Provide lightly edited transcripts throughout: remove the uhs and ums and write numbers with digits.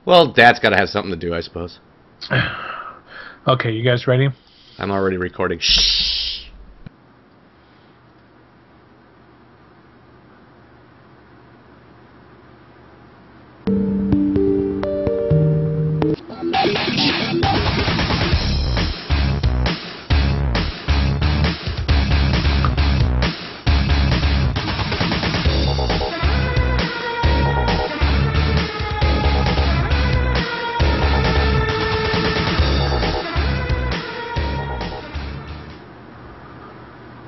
Well, Dad's got to have something to do, I suppose. Okay, you guys ready? I'm already recording. Shh.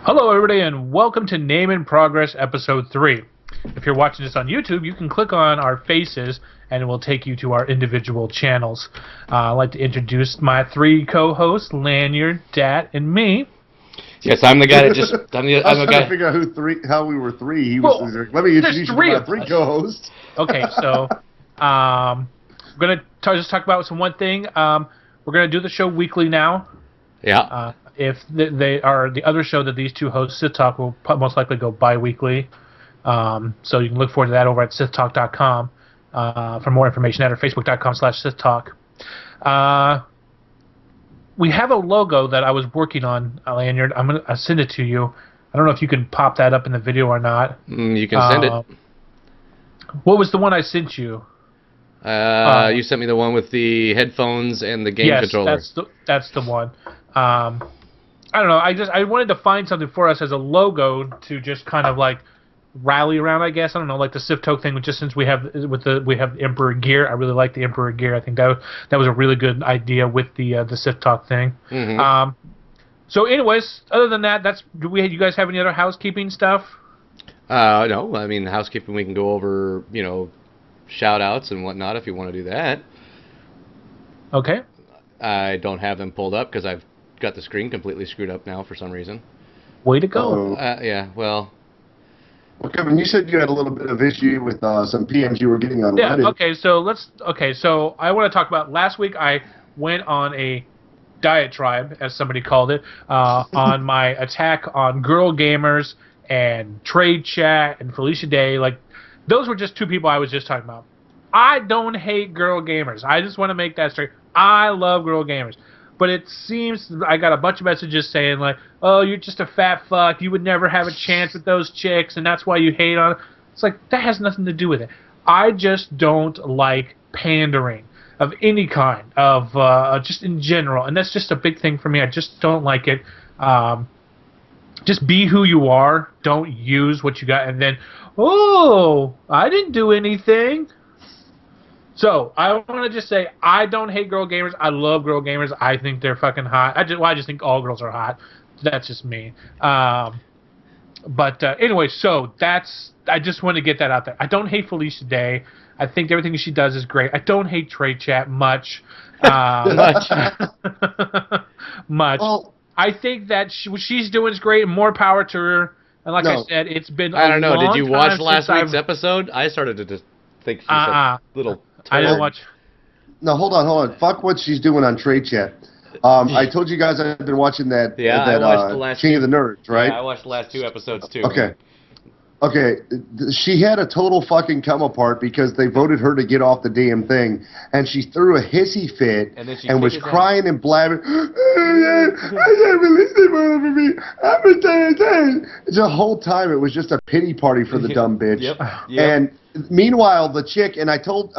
Hello, everybody, and welcome to Name in Progress Episode 3. If you're watching this on YouTube, you can click on our faces, and it will take you to our individual channels. I'd like to introduce my three co-hosts, Lanyard, Dat, and me. Yes, I'm the guy that just. I was trying to figure out how we were three. He was like, let me introduce you to my three co-hosts. Okay, so we're gonna just talk about one thing. We're gonna do the show weekly now. Yeah. If they are the other show that these two hosts, Sith Talk, will most likely go bi-weekly. So you can look forward to that over at SithTalk.com for more information at our Facebook.com/SithTalk. We have a logo that I was working on, Lanyard. I'll send it to you. I don't know if you can pop that up in the video or not. You can send it. What was the one I sent you? You sent me the one with the headphones and the game controller. Yes, that's the one. I don't know. I wanted to find something for us as a logo to just kind of like rally around. I guess I don't know, like the Sith Talk thing. Just since we have the Emperor gear, I really like the Emperor gear. I think that was a really good idea with the Sith Talk thing. Mm-hmm. So, anyways, other than that, you guys have any other housekeeping stuff? No. I mean, housekeeping. We can go over, shout outs and whatnot if you want to do that. Okay. I don't have them pulled up because I've got the screen completely screwed up now for some reason. Way to go. Yeah, well. Well, Kevin, you said you had a little bit of issue with some PMs you were getting on Reddit. So I want to talk about last week. I went on a diatribe, as somebody called it, on my attack on Girl Gamers and Trade Chat and Felicia Day. Like, those were just two people I was just talking about. I don't hate Girl Gamers. I just want to make that straight. I love Girl Gamers. But it seems I got a bunch of messages saying, like, oh, you're just a fat fuck. You would never have a chance with those chicks, and that's why you hate on it. It's like, that has nothing to do with it. I just don't like pandering of any kind, of just in general. And that's just a big thing for me. I just don't like it. Just be who you are. Don't use what you got. And then, oh, I didn't do anything. So, I want to just say, I don't hate Girl Gamers. I love Girl Gamers. I think they're fucking hot. I just think all girls are hot. That's just me. Anyway, so I just want to get that out there. I don't hate Felicia Day. I think everything she does is great. I don't hate Trade Chat much. Much. Well, I think that what she's doing is great, and more power to her. And like I said, it's been I don't know. Did you watch last week's episode? I started to just think she's a little... I didn't watch. No, hold on. Fuck what she's doing on Trade Chat. I told you guys I've been watching that. Yeah, I watched the last King of the Nerds, right? Yeah, I watched the last two episodes too. Okay. She had a total fucking come apart because they voted her to get off the damn thing, and she threw a hissy fit and was crying and blabbing. I can't believe they voted for me. I'm a damn. The whole time it was just a pity party for the dumb bitch. Yep. And meanwhile, the chick, and I told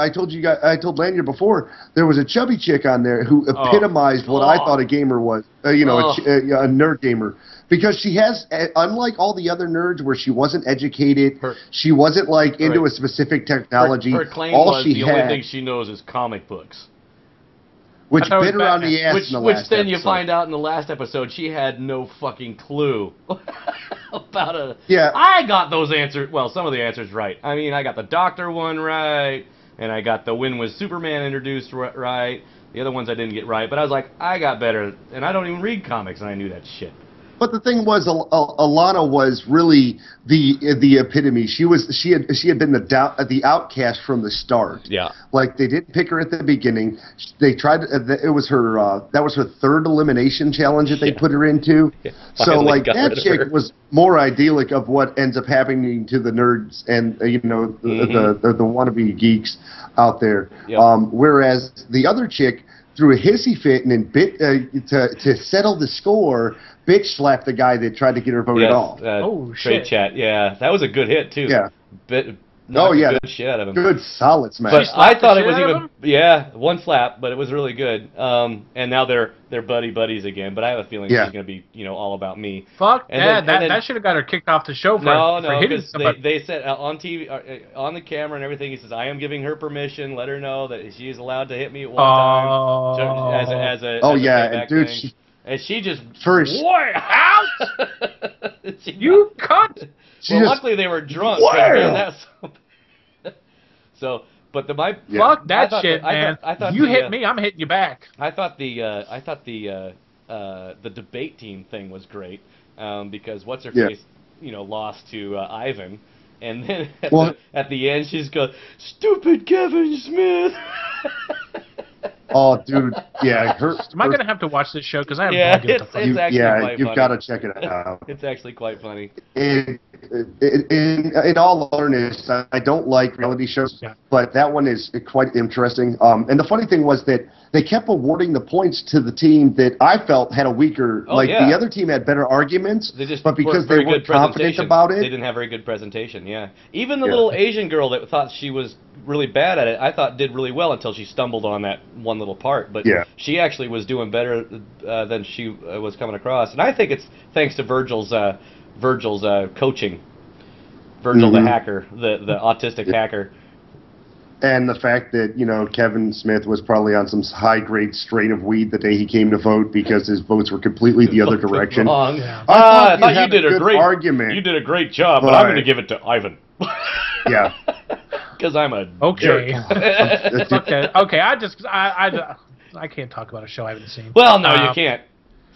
Lanyard before, there was a chubby chick on there who epitomized what I thought a gamer was. A nerd gamer. Because she has, unlike all the other nerds where she wasn't educated, she wasn't like into a specific technology. Her claim was the only thing she knows is comic books. Which bit her on the ass in the last episode. You find out in the last episode she had no fucking clue about a... Yeah. I got those answers, well, some of the answers right. I mean, I got the Doctor one right, and I got the when was Superman introduced right. The other ones I didn't get right, but I was like, I got better, and I don't even read comics, and I knew that shit. but the thing was, Alana was really the epitome. She had been the outcast from the start. Yeah. Like they didn't pick her at the beginning. They tried. It was her. That was her third elimination challenge that they put her into. Yeah. So Finally like got that rid of chick her. was more idyllic of what ends up happening to the nerds and the wannabe geeks out there. Yep. Whereas the other chick threw a hissy fit and then to settle the score, bitch slapped the guy that tried to get her voted off. Oh, Trade shit. chat, yeah, that was a good hit too. Yeah. Knocked the good shit out of him. Good solid smash. But I thought it was shit out of even one slap, but it was really good. And now they're buddies again. But I have a feeling she's gonna be all about me. Fuck And that. then- that should have got her kicked off the show for No, hitting because somebody. they said on TV, on the camera and everything, he says, I am giving her permission. Let her know that she is allowed to hit me at one time. As a payback and dude, thing. And she just first. boy, ouch! You cunt! Luckily they were drunk. So, but Fuck that shit, man. I thought you hit me, I'm hitting you back. I thought the debate team thing was great because what's her face, lost to Ivan, and then at the end she's going, "Stupid Kevin Smith." Oh, dude, yeah. Am I gonna have to watch this show? Because I have Yeah, no idea what the fuck. it's actually quite you've funny. got to check it out. It's actually quite funny. In all earnest, I don't like reality shows, but that one is quite interesting. And the funny thing was that they kept awarding the points to the team that I felt had a weaker. The other team had better arguments, but because they weren't confident about it, they didn't have very good presentation. Yeah, even the little Asian girl that thought she was really bad at it, I thought did really well until she stumbled on that one little part. But she actually was doing better than she was coming across, and I think it's thanks to Virgil's coaching. Virgil the hacker, the autistic hacker. And the fact that, Kevin Smith was probably on some high-grade strain of weed the day he came to vote because his votes were completely the other direction. Wrong. Yeah. I thought you did a great argument. You did a great job, but I'm going to give it to Ivan. Yeah. Because I'm a Okay. jerk. okay. I can't talk about a show I haven't seen. Well, no, you can't.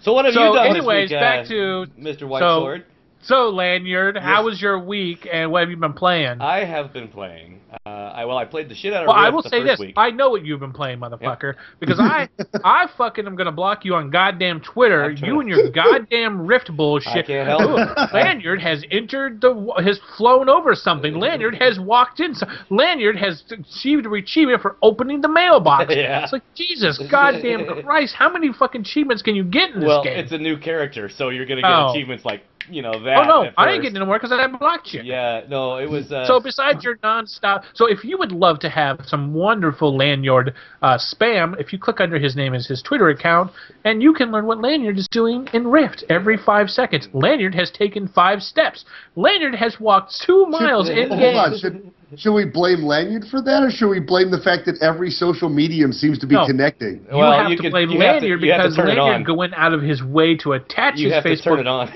So what have you done anyways, this week, back to Mr. White Sword? So, Lanyard, how was your week, and what have you been playing? I have been playing. I played the shit out of Well, Rift I will the say first this. week. I know what you've been playing, motherfucker, because I fucking am going to block you on goddamn Twitter. You and your goddamn Rift bullshit. I can't help it. Lanyard has has flown over something. Lanyard has walked in. Lanyard has achieved a achievement for opening the mailbox. Yeah. It's like, Jesus goddamn Christ, how many fucking achievements can you get in this game? Well, it's a new character, so you're going to get achievements like, that. Oh, no, I ain't getting anymore because I blocked you. Yeah, no, it was... So besides your non-stop... So if you would love to have some wonderful Lanyard spam, if you click under his name as his Twitter account, and you can learn what Lanyard is doing in Rift every 5 seconds. Lanyard has taken 5 steps. Lanyard has walked 2 miles in-game. Hold on, should we blame Lanyard for that, or should we blame the fact that every social medium seems to be connecting? You have to blame Lanyard because Lanyard going out of his way to attach his Facebook. You have to turn it on.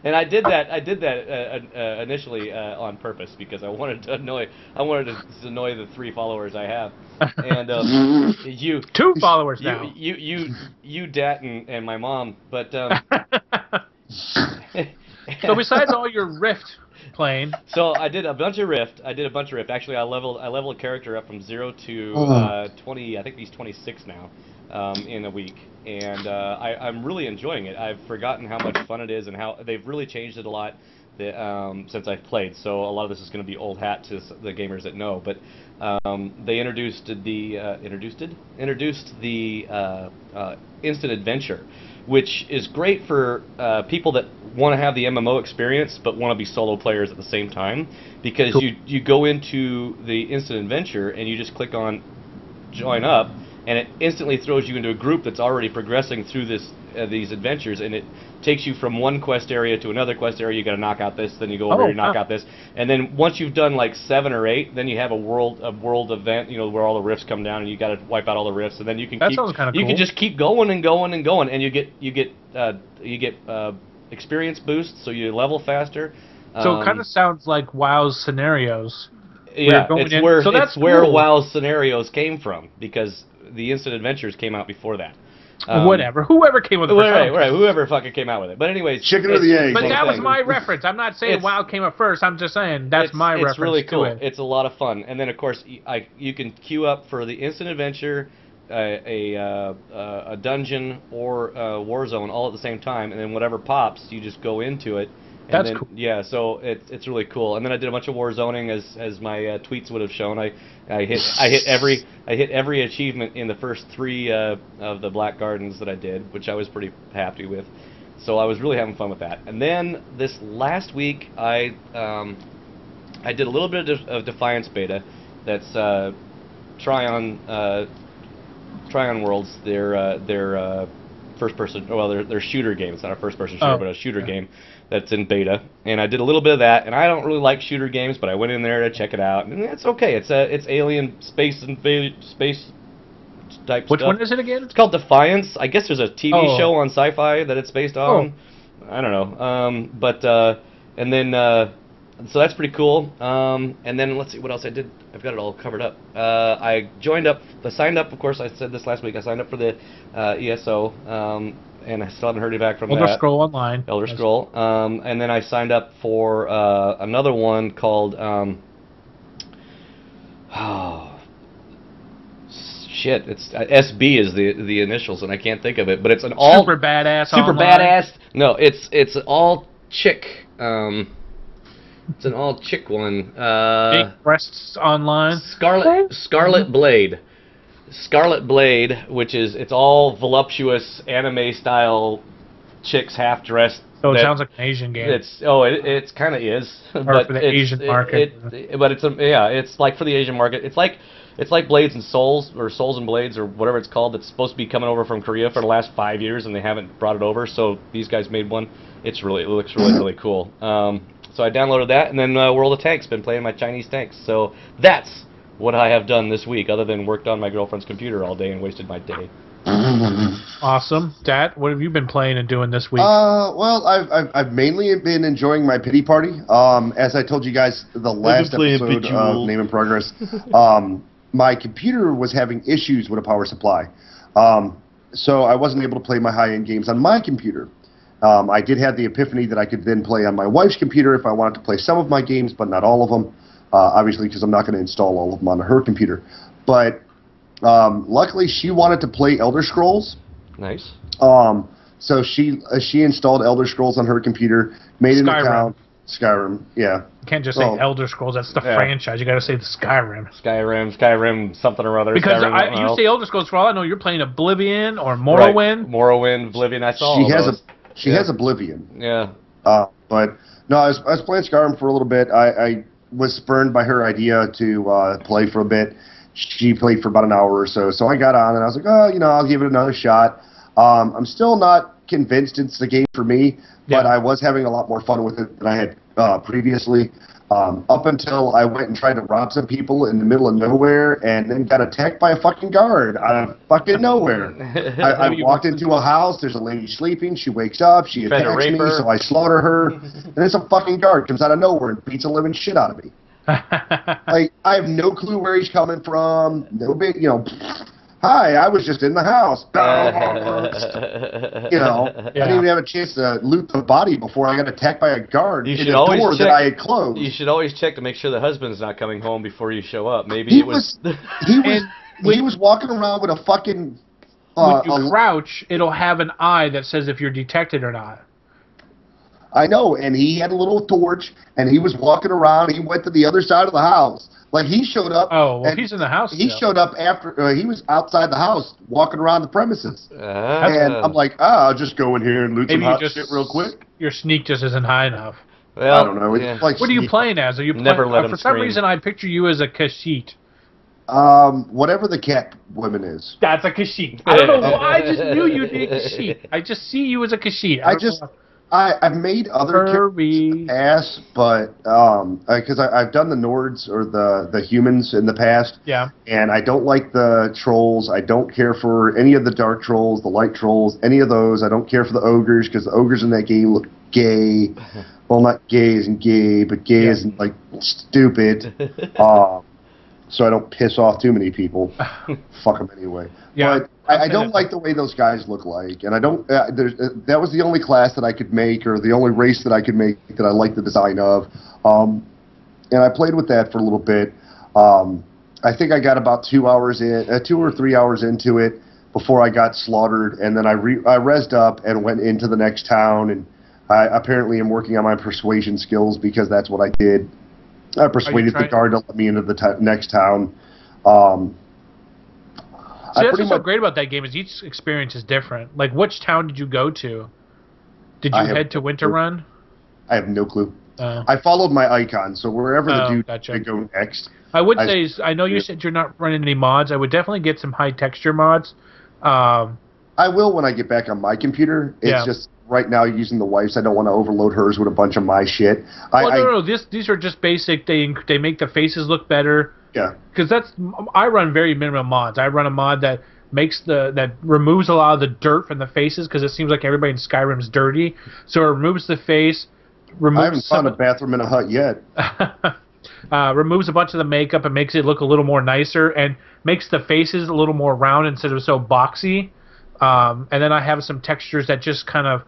And I did that initially on purpose because I wanted to annoy the 3 followers I have, and you 2 followers now. You Dat and my mom, but so besides all your Rift playing, so I did a bunch of Rift. Actually, I leveled a character up from 0 to 20. I think he's 26 now. In a week, and I'm really enjoying it. I've forgotten how much fun it is and how they've really changed it a lot since I've played. So a lot of this is going to be old hat to the gamers that know. But they introduced the instant adventure, which is great for people that want to have the MMO experience but want to be solo players at the same time, because you go into the instant adventure and you just click on join up. And it instantly throws you into a group that's already progressing through these adventures, and it takes you from one quest area to another quest area. You got to knock out this, then you go over here, knock out this, and then once you've done like 7 or 8, then you have a world event, where all the rifts come down, and you got to wipe out all the rifts, and then you can can just keep going and going and going, and you get experience boosts, so you level faster. So it kind of sounds like WoW's scenarios. Yeah, it's where cool. WoW's scenarios came from, because the instant adventures came out before that. Whatever. Whoever came with the first. Right. Whoever fucking came out with it. But anyways, chicken or the egg. But that was my reference. I'm not saying WoW came up first. I'm just saying that's my reference. It's really cool. To it. It's a lot of fun. And then of course you can queue up for the instant adventure, a dungeon, or a Warzone all at the same time, and then whatever pops, you just go into it. And that's then, cool. Yeah, so it's really cool. And then I did a bunch of Warzoning, as my tweets would have shown. I hit every achievement in the first 3 of the Black Gardens that I did, which I was pretty happy with. So I was really having fun with that. And then this last week I did a little bit of Defiance beta. That's Tryon Worlds. Their first person. Well, their shooter game. It's not a first person shooter, but a shooter game that's in beta. And I did a little bit of that. And I don't really like shooter games, but I went in there to check it out, and it's okay. It's alien space type Which stuff. one is it again? It's called Defiance. I guess there's a TV show on Sci-Fi that it's based on. I don't know. And then so that's pretty cool. And then let's see what else I did. I've got it all covered up. I signed up, of course, I said this last week, I signed up for the ESO, and I still haven't heard back from Elder Scroll Online. Elder Scroll. And then I signed up for another one called, it's SB is the initials, and I can't think of it, but it's an all super badass. Super online. badass. No, it's all chick. It's an all chick one. Big breasts online. Scarlet Blade. Scarlet Blade, which is it's all voluptuous anime style chicks half dressed. So it sounds like an Asian game. It kind of is. But for the Asian market. But it's like for the Asian market. It's like Blades and Souls, or Souls and Blades, or whatever it's called. That's supposed to be coming over from Korea for the last 5 years, and they haven't brought it over. So these guys made one. It looks really cool. So I downloaded that, and then World of Tanks. Been playing my Chinese tanks. So that's what I have done this week, other than worked on my girlfriend's computer all day and wasted my day. Awesome. Dat, what have you been playing and doing this week? Well, I've mainly been enjoying my pity party. As I told you guys the last episode of Name and Progress, my computer was having issues with a power supply. So I wasn't able to play my high-end games on my computer. I did have the epiphany that I could then play on my wife's computer if I wanted to play some of my games, but not all of them. Obviously, because I'm not going to install all of them on her computer. But luckily, she wanted to play Elder Scrolls. Nice. So she installed Elder Scrolls on her computer, made an account. Skyrim, yeah. You can't just say Elder Scrolls. That's the franchise. You got to say the Skyrim. Skyrim, something or other. Because Skyrim, you say Elder Scrolls, for all I know, you're playing Oblivion or Morrowind. Right. Morrowind, Oblivion. I saw She has Oblivion. Yeah. But no, I was playing Skyrim for a little bit. I was spurned by her idea to play for a bit. She played for about an hour or so. So I got on and I was like, I'll give it another shot. I'm still not convinced it's the game for me, but I was having a lot more fun with it than I had previously. Up until I went and tried to rob some people in the middle of nowhere and then got attacked by a fucking guard out of fucking nowhere. I walked into a house, there's a lady sleeping, she wakes up, she attacks me, so I slaughter her, and then some fucking guard comes out of nowhere and beats the living shit out of me. Like, I have no clue where he's coming from, no big, hi, I was just in the house. I didn't even have a chance to loot the body before I got attacked by a guard in the door that I had closed. You should always check to make sure the husband's not coming home before you show up. Maybe he was walking around with a fucking. When you crouch, it'll have an eye that says if you're detected or not. I know, and he had a little torch, and he was walking around. He went to the other side of the house. Like, he showed up. Oh, well, he's in the house. He showed up after he was outside the house, walking around the premises. And I'm like, I'll just go in here and loot some hot shit real quick. Your sneak just isn't high enough. Well, I don't know. It's like what are you playing as? Are you playing? For some reason, I picture you as a Kashyyyk. Whatever the cat woman is. That's a Kashyyyk. I don't know why. I just knew you'd be a Kashyyyk. I just see you as a Kashyyyk. I've made other characters in the past, but because I've done the Nords or the humans in the past. Yeah. And I don't like the trolls. I don't care for any of the dark trolls, the light trolls, any of those. I don't care for the ogres because the ogres in that game look gay. Well, not gay as in gay, but gay as in like stupid. so I don't piss off too many people. Fuck them anyway. Yeah, but I don't like the way those guys look like, and I don't. That was the only class that I could make, or the only race that I could make that I liked the design of. And I played with that for a little bit. I think I got about 2 hours in, 2 or 3 hours into it before I got slaughtered, and then I rezzed up and went into the next town, and I apparently am working on my persuasion skills because that's what I did. I persuaded the guard to let me into the next town. See, that's what's so great about that game is each experience is different. Like, which town did you go to? Did you head to Winterrun? I have no clue. I followed my icon, so wherever the dude I go next. I would say, I know you said you're not running any mods. I would definitely get some high texture mods. I will when I get back on my computer. It's just right now using the wife's. I don't want to overload hers with a bunch of my shit. No. These are just basic. They make the faces look better. Yeah. Because I run very minimum mods. I run a mod that that removes a lot of the dirt from the faces because it seems like everybody in Skyrim's dirty. So it removes the face. I haven't found a bathroom in a hut yet. Removes a bunch of the makeup and makes it look a little more nicer and makes the faces a little more round instead of so boxy. And then I have some textures that just kind of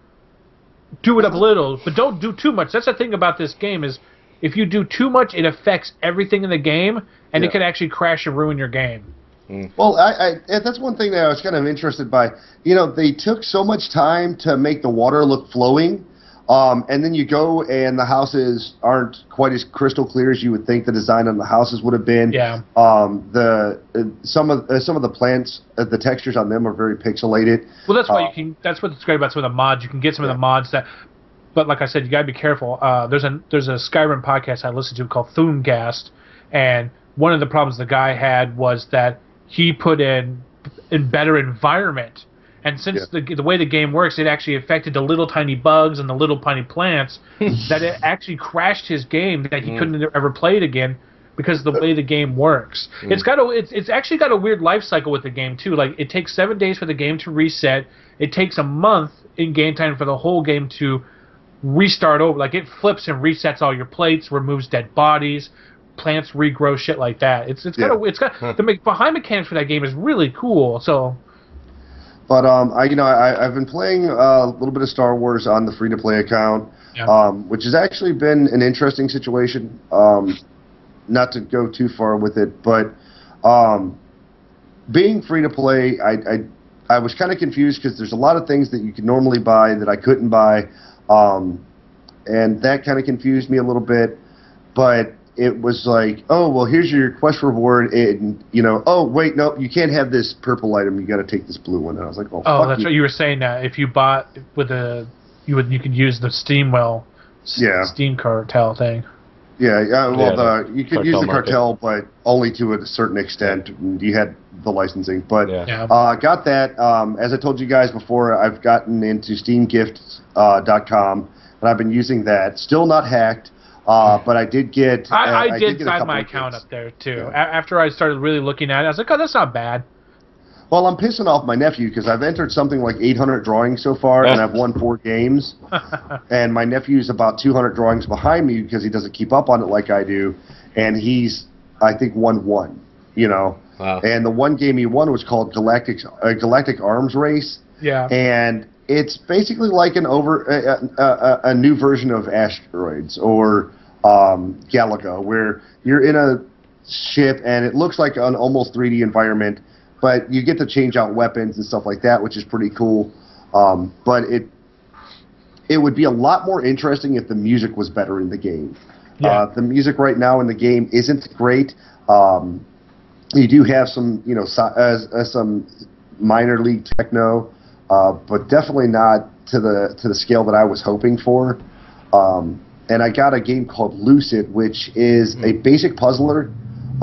do it up a little, but don't do too much. That's the thing about this game is if you do too much, it affects everything in the game, and it can actually crash and ruin your game. Well, that's one thing that I was kind of interested by. You know, they took so much time to make the water look flowing, and then you go and the houses aren't quite as crystal clear as you would think the design on the houses would have been. Yeah. Some of the plants, the textures on them are very pixelated. Well, that's why that's what's great about some of the mods. You can get some of the mods that. But like I said, you gotta be careful. There's a Skyrim podcast I listened to called Thumcast, and one of the problems the guy had was that he put in better environment. And since the way the game works, it actually affected the little tiny bugs and the little tiny plants that it actually crashed his game that he couldn't ever play it again because of the way the game works. It's actually got a weird life cycle with the game too. Like it takes 7 days for the game to reset. It takes a month in game time for the whole game to restart over. Like it flips and resets all your plates, removes dead bodies, plants regrow, shit like that. It's got the behind mechanics for that game is really cool. So. But I've been playing a little bit of Star Wars on the free-to-play account, which has actually been an interesting situation. Not to go too far with it, but being free-to-play, I was kind of confused because there's a lot of things that you could normally buy that I couldn't buy, and that kind of confused me a little bit. But it was like, oh, well, here's your quest reward, and, oh, wait, no, you can't have this purple item, you got to take this blue one. And I was like, oh, fuck that's what you were saying, that if you bought with you could use the Steam cartel thing. Yeah, well, you could use the cartel, but only to a certain extent. You had the licensing, but got that. As I told you guys before, I've gotten into SteamGifts.com, and I've been using that. Still not hacked. But I did get. I did sign my account up there too. Yeah. After I started really looking at it, I was like, "Oh, that's not bad." Well, I'm pissing off my nephew because I've entered something like 800 drawings so far, and I've won 4 games. And my nephew's about 200 drawings behind me because he doesn't keep up on it like I do, and he's, I think, won 1. Wow. And the one game he won was called Galactic Arms Race. Yeah. And it's basically like a new version of Asteroids or Galaga, where you're in a ship and it looks like an almost 3D environment, but you get to change out weapons and stuff like that, which is pretty cool. But it would be a lot more interesting if the music was better in the game. Yeah. The music right now in the game isn't great. You do have some, some minor league techno, but definitely not to the scale that I was hoping for. And I got a game called Lucid, which is a basic puzzler,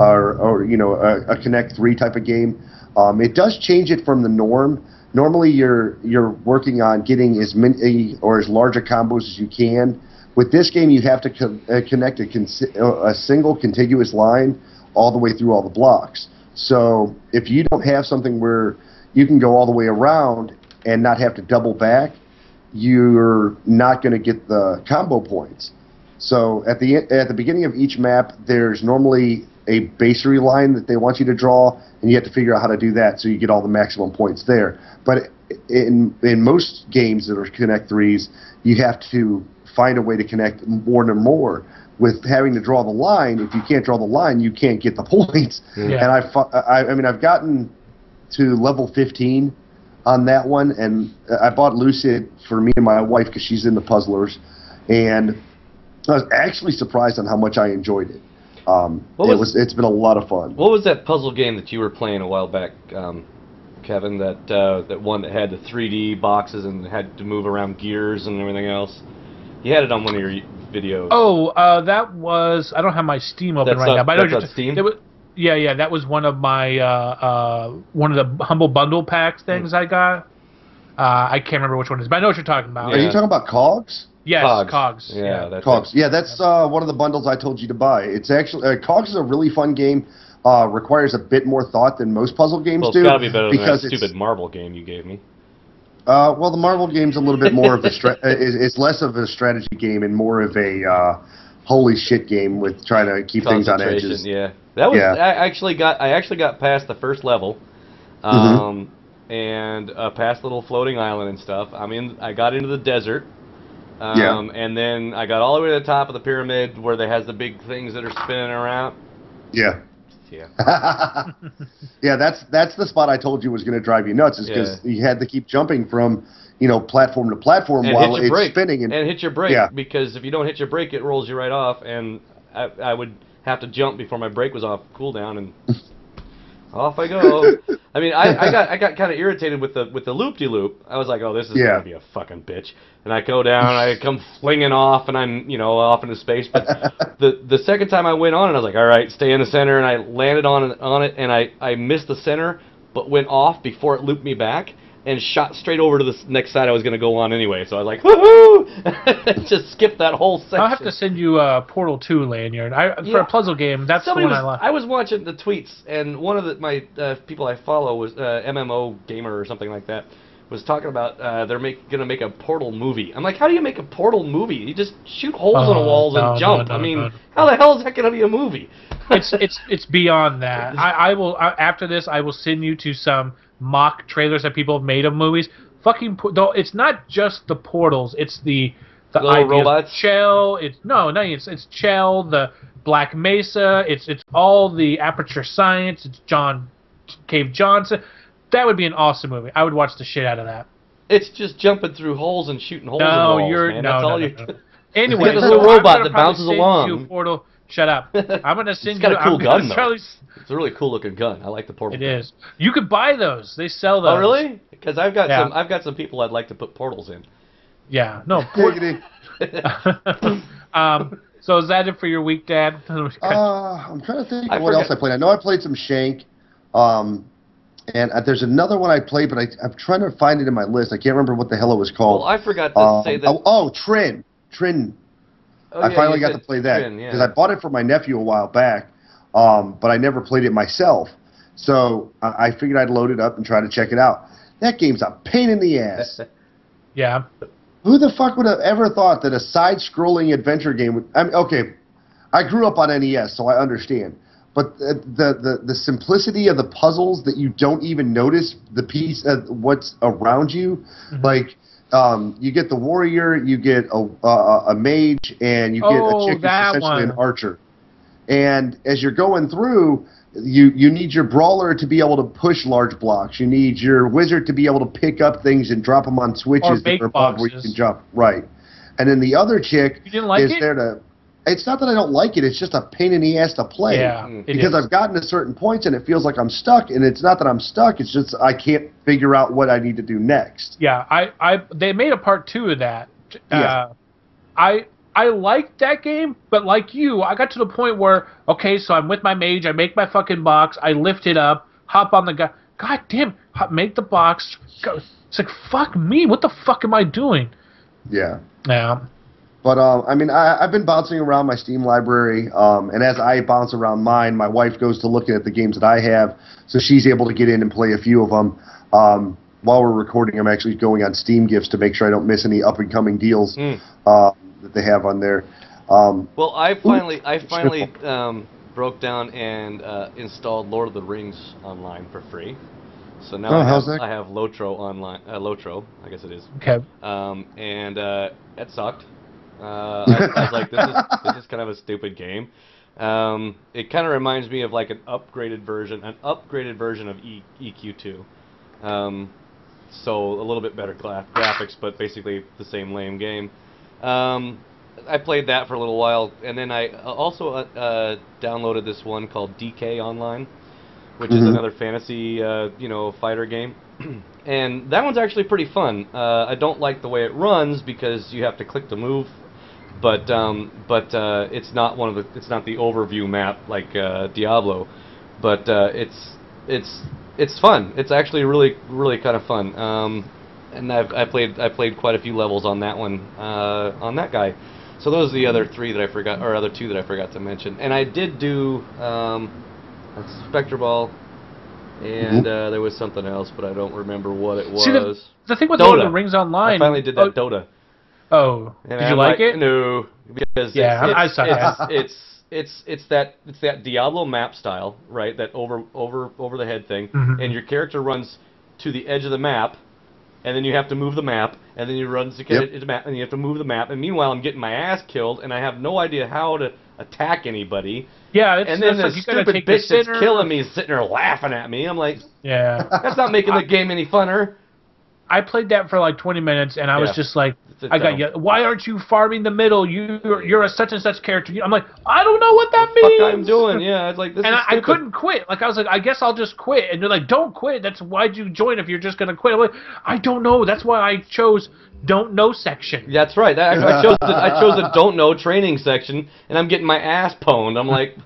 or a Connect 3 type of game. It does change it from the norm. Normally, you're working on getting as many or as large a combos as you can. With this game, you have to connect a single contiguous line all the way through all the blocks. So if you don't have something where you can go all the way around and not have to double back, you're not going to get the combo points. So at the beginning of each map, there's normally a basery line that they want you to draw, and you have to figure out how to do that so you get all the maximum points there. But in most games that are Connect 3s, you have to find a way to connect more and more. With having to draw the line, if you can't draw the line, you can't get the points. Yeah. And I mean, I've gotten to level 15 on that one, and I bought Lucid for me and my wife because she's into puzzlers, and I was actually surprised on how much I enjoyed it. It's been a lot of fun. What was that puzzle game that you were playing a while back, Kevin? That one that had the 3D boxes and had to move around gears and everything else. You had it on one of your videos. Oh, that was. I don't have my Steam open right now, but I know that's Steam. Yeah, that was one of my one of the Humble Bundle packs things I got. I can't remember which one it is, but I know what you're talking about. Are you talking about Cogs? Yes, Cogs. Yeah, that's Cogs. Yeah, that's one of the bundles I told you to buy. It's actually Cogs is a really fun game. Requires a bit more thought than most puzzle games do. Well, it's got to be better than that stupid marble game you gave me. Well, the Marvel game's a little bit more of a it's less of a strategy game and more of a holy shit game with trying to keep things on edges. Yeah, that was. Yeah. I actually got past the first level, and past the little floating island and stuff. I got into the desert, and then I got all the way to the top of the pyramid where they has the big things that are spinning around. Yeah. Yeah. Yeah, that's the spot I told you was going to drive you nuts, is because you had to keep jumping from platform to platform while it's spinning and hit your brake, because if you don't hit your brake, it rolls you right off, and I would have to jump before my brake was off cooldown, and off I go. I got kind of irritated with the loop-de-loop. I was like, oh, this is gonna be a fucking bitch. And I go down, I come flinging off, and I'm off into space. But the second time I went on it, I was like, all right, stay in the center, and I landed on it, and I missed the center, but went off before it looped me back, and shot straight over to the next side I was gonna go on anyway. So I was like, woohoo! Just skipped that whole section. I'll have to send you Portal 2 lanyard. For a puzzle game, that's the one I like. I was watching the tweets, and one of my people I follow was MMO Gamer or something like that, was talking about they're going to make a Portal movie. I'm like, how do you make a Portal movie? You just shoot holes in the walls and jump. How the hell is that going to be a movie? It's beyond that. I will after this. I will send you to some mock trailers that people have made of movies. Though it's not just the portals. It's the little robots. Chell. It's Chell. The Black Mesa. It's all the Aperture Science. It's John Cave Johnson. That would be an awesome movie. I would watch the shit out of that. It's just jumping through holes and shooting holes in walls, man. No. Anyway, there's a little robot that bounces along. Portal. Shut up. I'm going to send you... It's got a cool gun, though. It's a really cool looking gun. I like the Portal. It is. You could buy those. They sell those. Oh, really? Because I've got some people I'd like to put portals in. Yeah. No. So is that it for your week, Dad? I'm trying to think of what else I played. I know I played some Shank. And there's another one I played, but I'm trying to find it in my list. I can't remember what the hell it was called. Well, I forgot to say that. Trin. Oh, I finally got to play that because I bought it for my nephew a while back, but I never played it myself. So I figured I'd load it up and try to check it out. That game's a pain in the ass. Yeah. Who the fuck would have ever thought that a side-scrolling adventure game would... okay, I grew up on NES, so I understand. But the simplicity of the puzzles that you don't even notice the piece of what's around you, like you get the warrior, you get a mage, and you get a chick who's essentially an archer. And as you're going through, you need your brawler to be able to push large blocks. You need your wizard to be able to pick up things and drop them on switches that are above where you can jump. Right. And then the other chick is there to... It's not that I don't like it. It's just a pain in the ass to play. Yeah, because I've gotten to certain points and it feels like I'm stuck. And it's not that I'm stuck. It's just I can't figure out what I need to do next. Yeah, they made a part 2 of that. Yeah. I liked that game, but like you, I got to the point where, okay, so I'm with my mage. I make my fucking box. I lift it up, hop on the guy. God damn, make the box. Go. It's like, fuck me. What the fuck am I doing? Yeah. Yeah. But, I've been bouncing around my Steam library, and as I bounce around mine, my wife goes to looking at the games that I have, so she's able to get in and play a few of them. While we're recording, I'm actually going on Steam Gifts to make sure I don't miss any up-and-coming deals that they have on there. Well, I finally broke down and installed Lord of the Rings online for free. So now I have Lotro online. Lotro, I guess it is. Okay. And it sucked. I was like, this is kind of a stupid game. It kind of reminds me of like an upgraded version of EQ2. So a little bit better graphics, but basically the same lame game. I played that for a little while, and then I also downloaded this one called DK Online, which is another fantasy, fighter game. And that one's actually pretty fun. I don't like the way it runs because you have to click to move, but it's not it's not the overview map like Diablo, but it's fun. It's actually really kind of fun. And I played quite a few levels on that one on that guy. So those are the other two that I forgot to mention. And I did do Spectre Ball, and there was something else, but I don't remember what it was. See, the thing with Lord of the Rings Online... I finally did that Dota. Oh, and did you like it? No, because I suck. It's that Diablo map style, right? That over the head thing, and your character runs to the edge of the map, and then you have to move the map, and then you run to get it to map, and you have to move the map, and meanwhile I'm getting my ass killed, and I have no idea how to attack anybody. Yeah, and then the stupid bitch that's killing me is sitting there laughing at me. I'm like, yeah, that's not making the game any funner. I played that for like 20 minutes, and I was just like, why aren't you farming the middle? You're a such and such character. I'm like, I don't know what that means. Fuck I'm doing, yeah. It's like this. And I couldn't quit. Like I was like, I guess I'll just quit. And they're like, don't quit. That's why'd you join if you're just gonna quit. I'm like, I don't know. That's why I chose don't know section. That's right. I chose the don't know training section, and I'm getting my ass pwned. I'm like,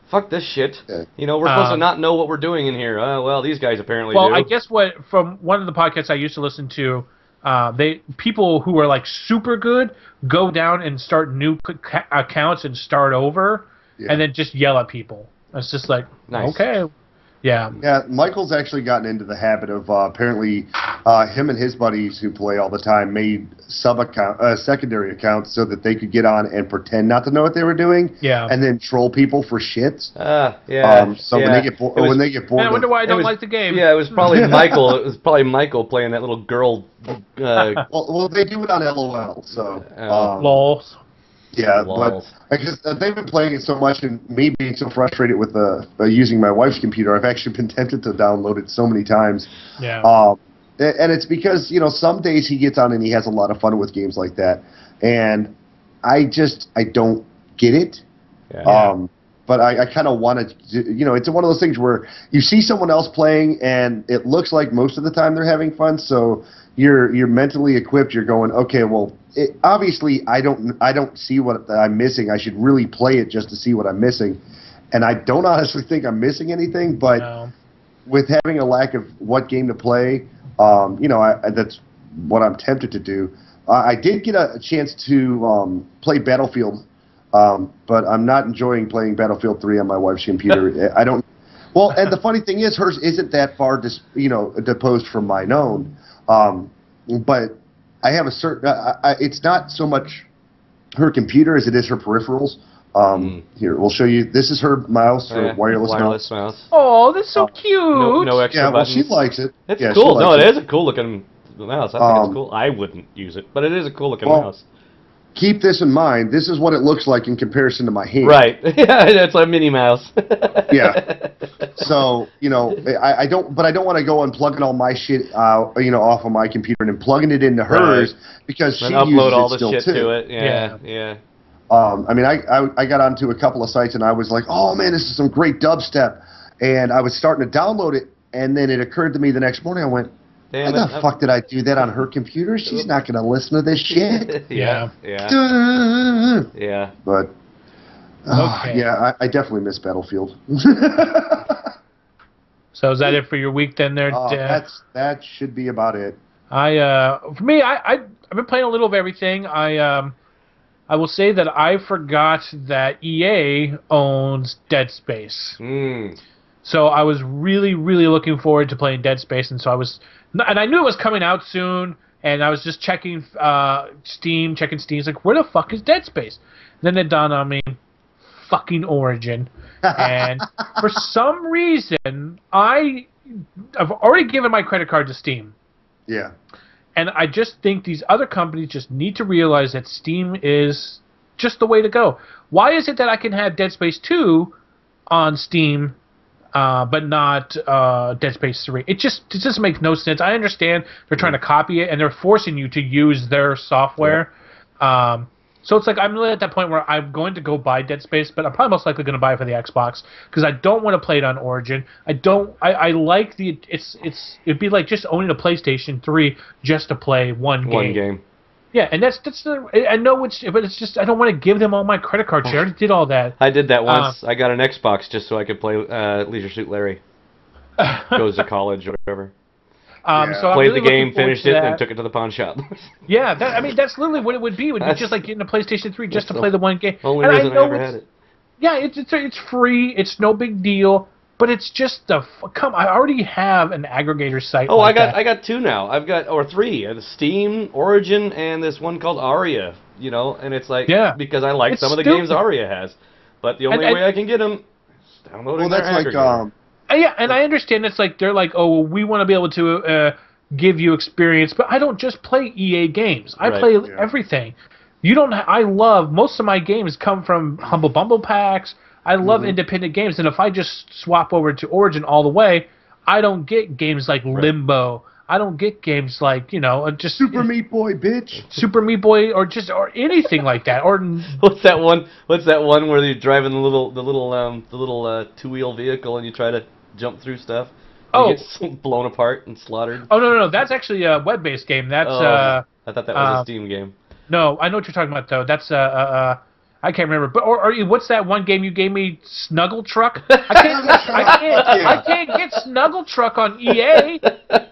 fuck this shit. You know, we're supposed to not know what we're doing in here. Well, these guys apparently do. Well, I guess from one of the podcasts I used to listen to, people who are like super good go down and start new accounts and start over, and then just yell at people. It's just like, okay. Yeah. Yeah, Michael's actually gotten into the habit of apparently him and his buddies who play all the time made secondary accounts so that they could get on and pretend not to know what they were doing. Yeah. And then troll people for shit. Yeah. So when they get bored, I wonder why I don't like the game. Yeah, it was probably Michael. It was probably Michael playing that little girl. Well, they do it on LOL. So. LOL. Yeah, but I guess they've been playing it so much, and me being so frustrated with using my wife's computer, I've actually been tempted to download it so many times. Yeah. And it's because some days he gets on and he has a lot of fun with games like that, and I don't get it. Yeah. But I kind of want to, it's one of those things where you see someone else playing, and it looks like most of the time they're having fun, so you're mentally equipped. You're going, okay, well, obviously I don't see what I'm missing. I should really play it just to see what I'm missing, and I don't honestly think I'm missing anything. But with having a lack of what game to play, that's what I'm tempted to do. I did get a chance to play Battlefield. But I'm not enjoying playing Battlefield 3 on my wife's computer. I don't. Well, and the funny thing is, hers isn't that far, deposed from mine own. But I have a certain. It's not so much her computer as it is her peripherals. Here, we'll show you. This is her mouse, her wireless mouse. Oh, that's so cute. No extra buttons. Well, she likes it. It's cool. No, it is a cool looking mouse. I think it's cool. I wouldn't use it, but it is a cool looking mouse. Keep this in mind. This is what it looks like in comparison to my hand. Right. Yeah, that's a mini mouse. Yeah. So, I don't want to go and plugging all my shit, off of my computer and then plugging it into hers because she upload uses all it the still shit too. to it. Yeah. I got onto a couple of sites and I was like, oh man, this is some great dubstep, and I was starting to download it, and then it occurred to me the next morning. I went, why the fuck did I do that on her computer? She's not going to listen to this shit. Yeah. But, I definitely miss Battlefield. So is that it for your week then there, Dad? That should be about it. For me, I've been playing a little of everything. I will say that I forgot that EA owns Dead Space. So I was really, really looking forward to playing Dead Space, and I knew it was coming out soon, and I was just checking Steam. It's like, where the fuck is Dead Space? And then it dawned on me, fucking Origin. And for some reason, I've already given my credit card to Steam. Yeah. And I just think these other companies just need to realize that Steam is just the way to go. Why is it that I can have Dead Space 2 on Steam, but not Dead Space 3? It just makes no sense. I understand they're trying to copy it, and they're forcing you to use their software. Yeah. So it's like I'm really at that point where I'm going to go buy Dead Space, but I'm probably most likely going to buy it for the Xbox because I don't want to play it on Origin. I like it'd be like just owning a PlayStation 3 just to play one game. One game. Yeah, and I know but it's just I don't want to give them all my credit cards. I already did all that. I did that once. I got an Xbox just so I could play Leisure Suit Larry. Goes to college or whatever. So played really the game, finished it, and took it to the pawn shop. Yeah, that's literally what it would be. It would be just like getting a PlayStation 3 just to play the one game. Only reason I ever had it. Yeah, it's free. It's no big deal. But it's just I already have an aggregator site. Oh, I got two now. Or three. Steam, Origin, and this one called Aria. And it's like because I like some of the games Aria has. But the only way I can get them is downloading their aggregator. Yeah, and I understand it's like they're like, oh, well, we want to be able to give you experience, but I don't just play EA games. I play everything. I love most of my games come from Humble Bundle packs. I love independent games, and if I just swap over to Origin all the way, I don't get games like Limbo. I don't get games like just Super Meat Boy, bitch. Super Meat Boy, or anything like that. Or what's that one? What's that one where you're driving the little two-wheel vehicle and you try to jump through stuff? And you get blown apart and slaughtered. Oh no, that's actually a web-based game. That's I thought that was a Steam game. No, I know what you're talking about though. That's I can't remember. But what's that one game you gave me? Snuggle Truck. I can't get Snuggle Truck on EA.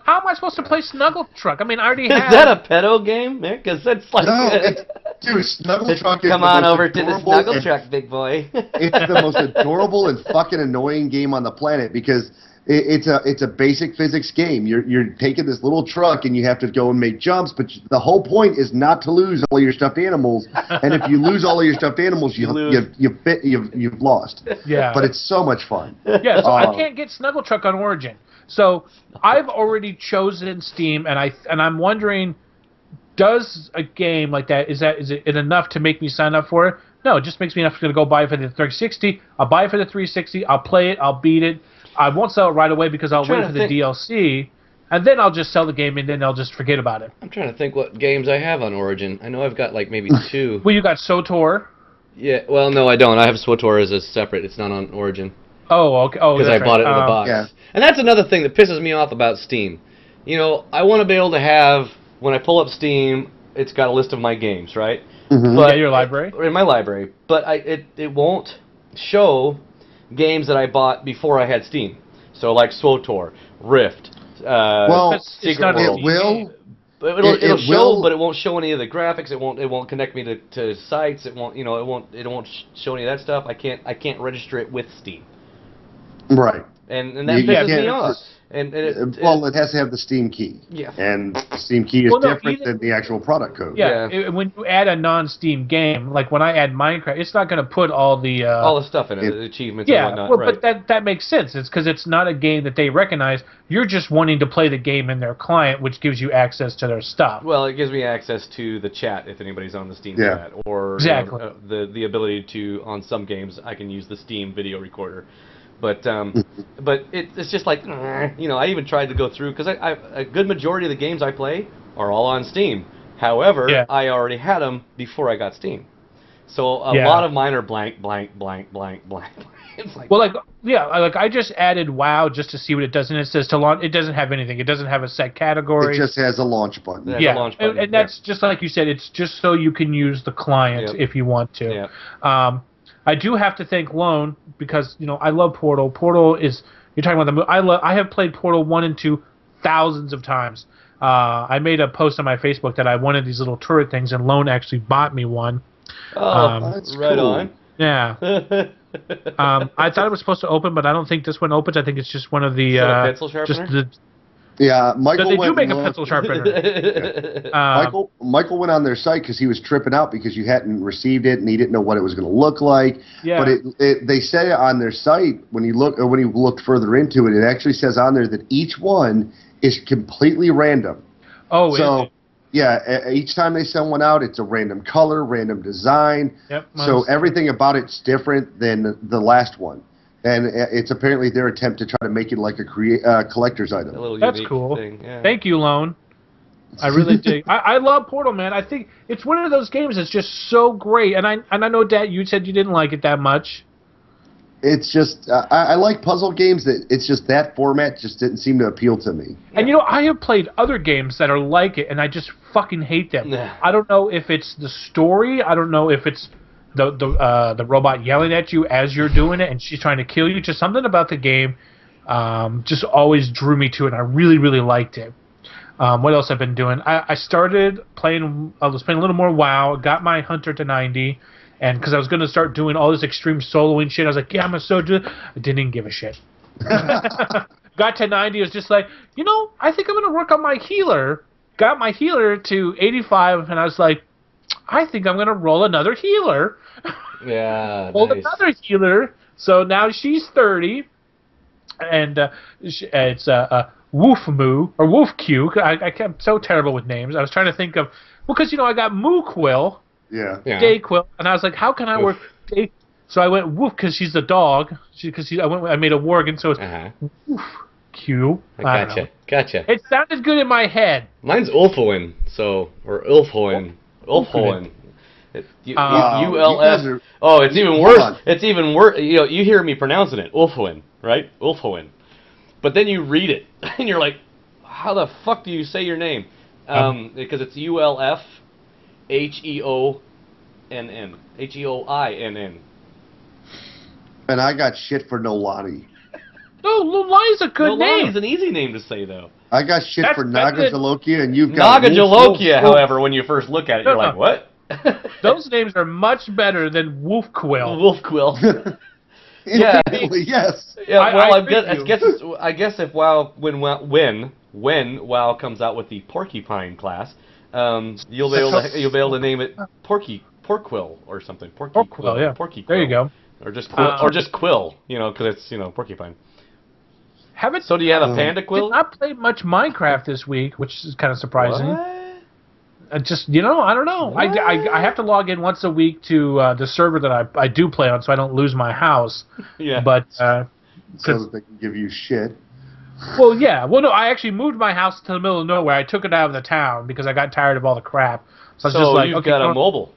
How am I supposed to play Snuggle Truck? I mean, I already have. Is that a pedo game, man? Because that's like. Dude, Snuggle Truck is come on over to the Snuggle Truck, big boy. It's the most adorable and fucking annoying game on the planet because it's a basic physics game. You're taking this little truck and you have to go and make jumps, but the whole point is not to lose all your stuffed animals. And if you lose all of your stuffed animals, you've lost. Yeah. But it's so much fun. Yeah. So I can't get Snuggle Truck on Origin. So I've already chosen Steam, and I'm wondering, does a game like that is it enough to make me sign up for it? No, it just makes me enough to go buy it for the 360. I'll buy it for the 360. I'll play it. I'll beat it. I won't sell it right away because I'll wait for the DLC, and then I'll just sell the game, and then I'll just forget about it. I'm trying to think what games I have on Origin. I know I've got like maybe two. Well, you got SWTOR. Yeah, well, no, I don't. I have SWTOR as a separate. It's not on Origin. Oh, okay. Oh, because I bought it in a box. Yeah. And that's another thing that pisses me off about Steam. I want to be able to have, when I pull up Steam, it's got a list of my games, right? Mm-hmm. But your library? In my library. But it won't show games that I bought before I had Steam. So like SWTOR, Rift, Secret World. It will. It'll show, but it won't show any of the graphics. It won't connect me to sites. It won't show any of that stuff. I can't register it with Steam. Right. And that pisses me off. It has to have the Steam key. Yeah. And the Steam key is different than the actual product code. Yeah. When you add a non-Steam game, like when I add Minecraft, it's not going to put all the stuff in it, the achievements and whatnot. Well, right. But that makes sense. It's because it's not a game that they recognize. You're just wanting to play the game in their client, which gives you access to their stuff. Well, it gives me access to the chat if anybody's on the Steam chat, or the ability to, on some games, I can use the Steam video recorder. But it's just like, I even tried to go through, because a good majority of the games I play are all on Steam. However, I already had them before I got Steam. So a lot of mine are blank, blank, blank, blank, blank. It's like, I just added WoW just to see what it does, and it says to launch. It doesn't have anything. It doesn't have a set category. It just has a launch button. And that's just like you said. It's just so you can use the client if you want to. Yeah. I do have to thank Lone because I love Portal. Portal is you're talking about I have played Portal 1 and 2 thousands of times. I made a post on my Facebook that I wanted these little turret things, and Lone actually bought me one. Oh, that's right on. Yeah. I thought it was supposed to open, but I don't think this one opens. I think it's just one of the pencil sharpener? Yeah, Michael. They do make a pencil sharpener. Yeah. Michael went on their site because he was tripping out because you hadn't received it and he didn't know what it was going to look like. Yeah. But they say on their site when you looked further into it, it actually says on there that each one is completely random. Oh, so yeah, each time they send one out, it's a random color, random design. Yep. So everything about it's different than the last one. And it's apparently their attempt to try to make it like a collector's item. That's cool. Yeah. Thank you, Lone. I really dig. I love Portal, man. I think it's one of those games that's just so great. And I know, Dad, you said you didn't like it that much. It's just I like puzzle games. It's just that format just didn't seem to appeal to me. And I have played other games that are like it, and I just fucking hate them. I don't know if it's the story. I don't know if it's the robot yelling at you as you're doing it and she's trying to kill you. Just something about the game just always drew me to it, and I really, really liked it. What else I've been doing? I started playing. I was playing a little more WoW. Got my Hunter to 90, and because I was going to start doing all this extreme soloing shit, I was like, yeah, I'm going to start doing. I didn't even give a shit. Got to 90. It was just like, I think I'm going to work on my healer. Got my healer to 85, and I was like, I think I'm going to roll another healer. Yeah, rolled another healer. So now she's 30, and it's Wolf Moo or Wolf Q. I'm so terrible with names. I was trying to think of because I got Moo Quill, Day Quill, and I was like, how can I work Day? So I went Wolf because she's the dog. I made a Worgen, so it's Wolf Q. Gotcha. It sounded good in my head. Mine's Ulfoin, or Ulfhoin. Ulfhoin. ULF. Oh, it's even worse. It's even worse. You hear me pronouncing it, Ulfhoin, right? Ulfhoin. But then you read it, and you're like, how the fuck do you say your name? Because it's ULF HEOINN. HEOINN. And I got shit for Nolani. No, Nolani's a good name. Nolani's an easy name to say, though. I got shit for Nagajalokia, and you've got Nagajalokia, however, when you first look at it, you're like, what? Those names are much better than Wolf Quill. Wolf Quill. Yeah. Yes. Yeah. Well, I guess if WoW when WoW comes out with the Porcupine class, you'll be able to name it Porquill or something. Porquill, yeah. Porquill. There you go. Or just Quill, because it's Porcupine. So do you have a Panda Quill? Did not play much Minecraft this week, which is kind of surprising. What? I don't know. I have to log in once a week to the server that I do play on, so I don't lose my house. Yeah. But so that they can give you shit. Well, yeah. Well, no, I actually moved my house to the middle of nowhere. I took it out of the town because I got tired of all the crap. So I was just like, you've got a mobile.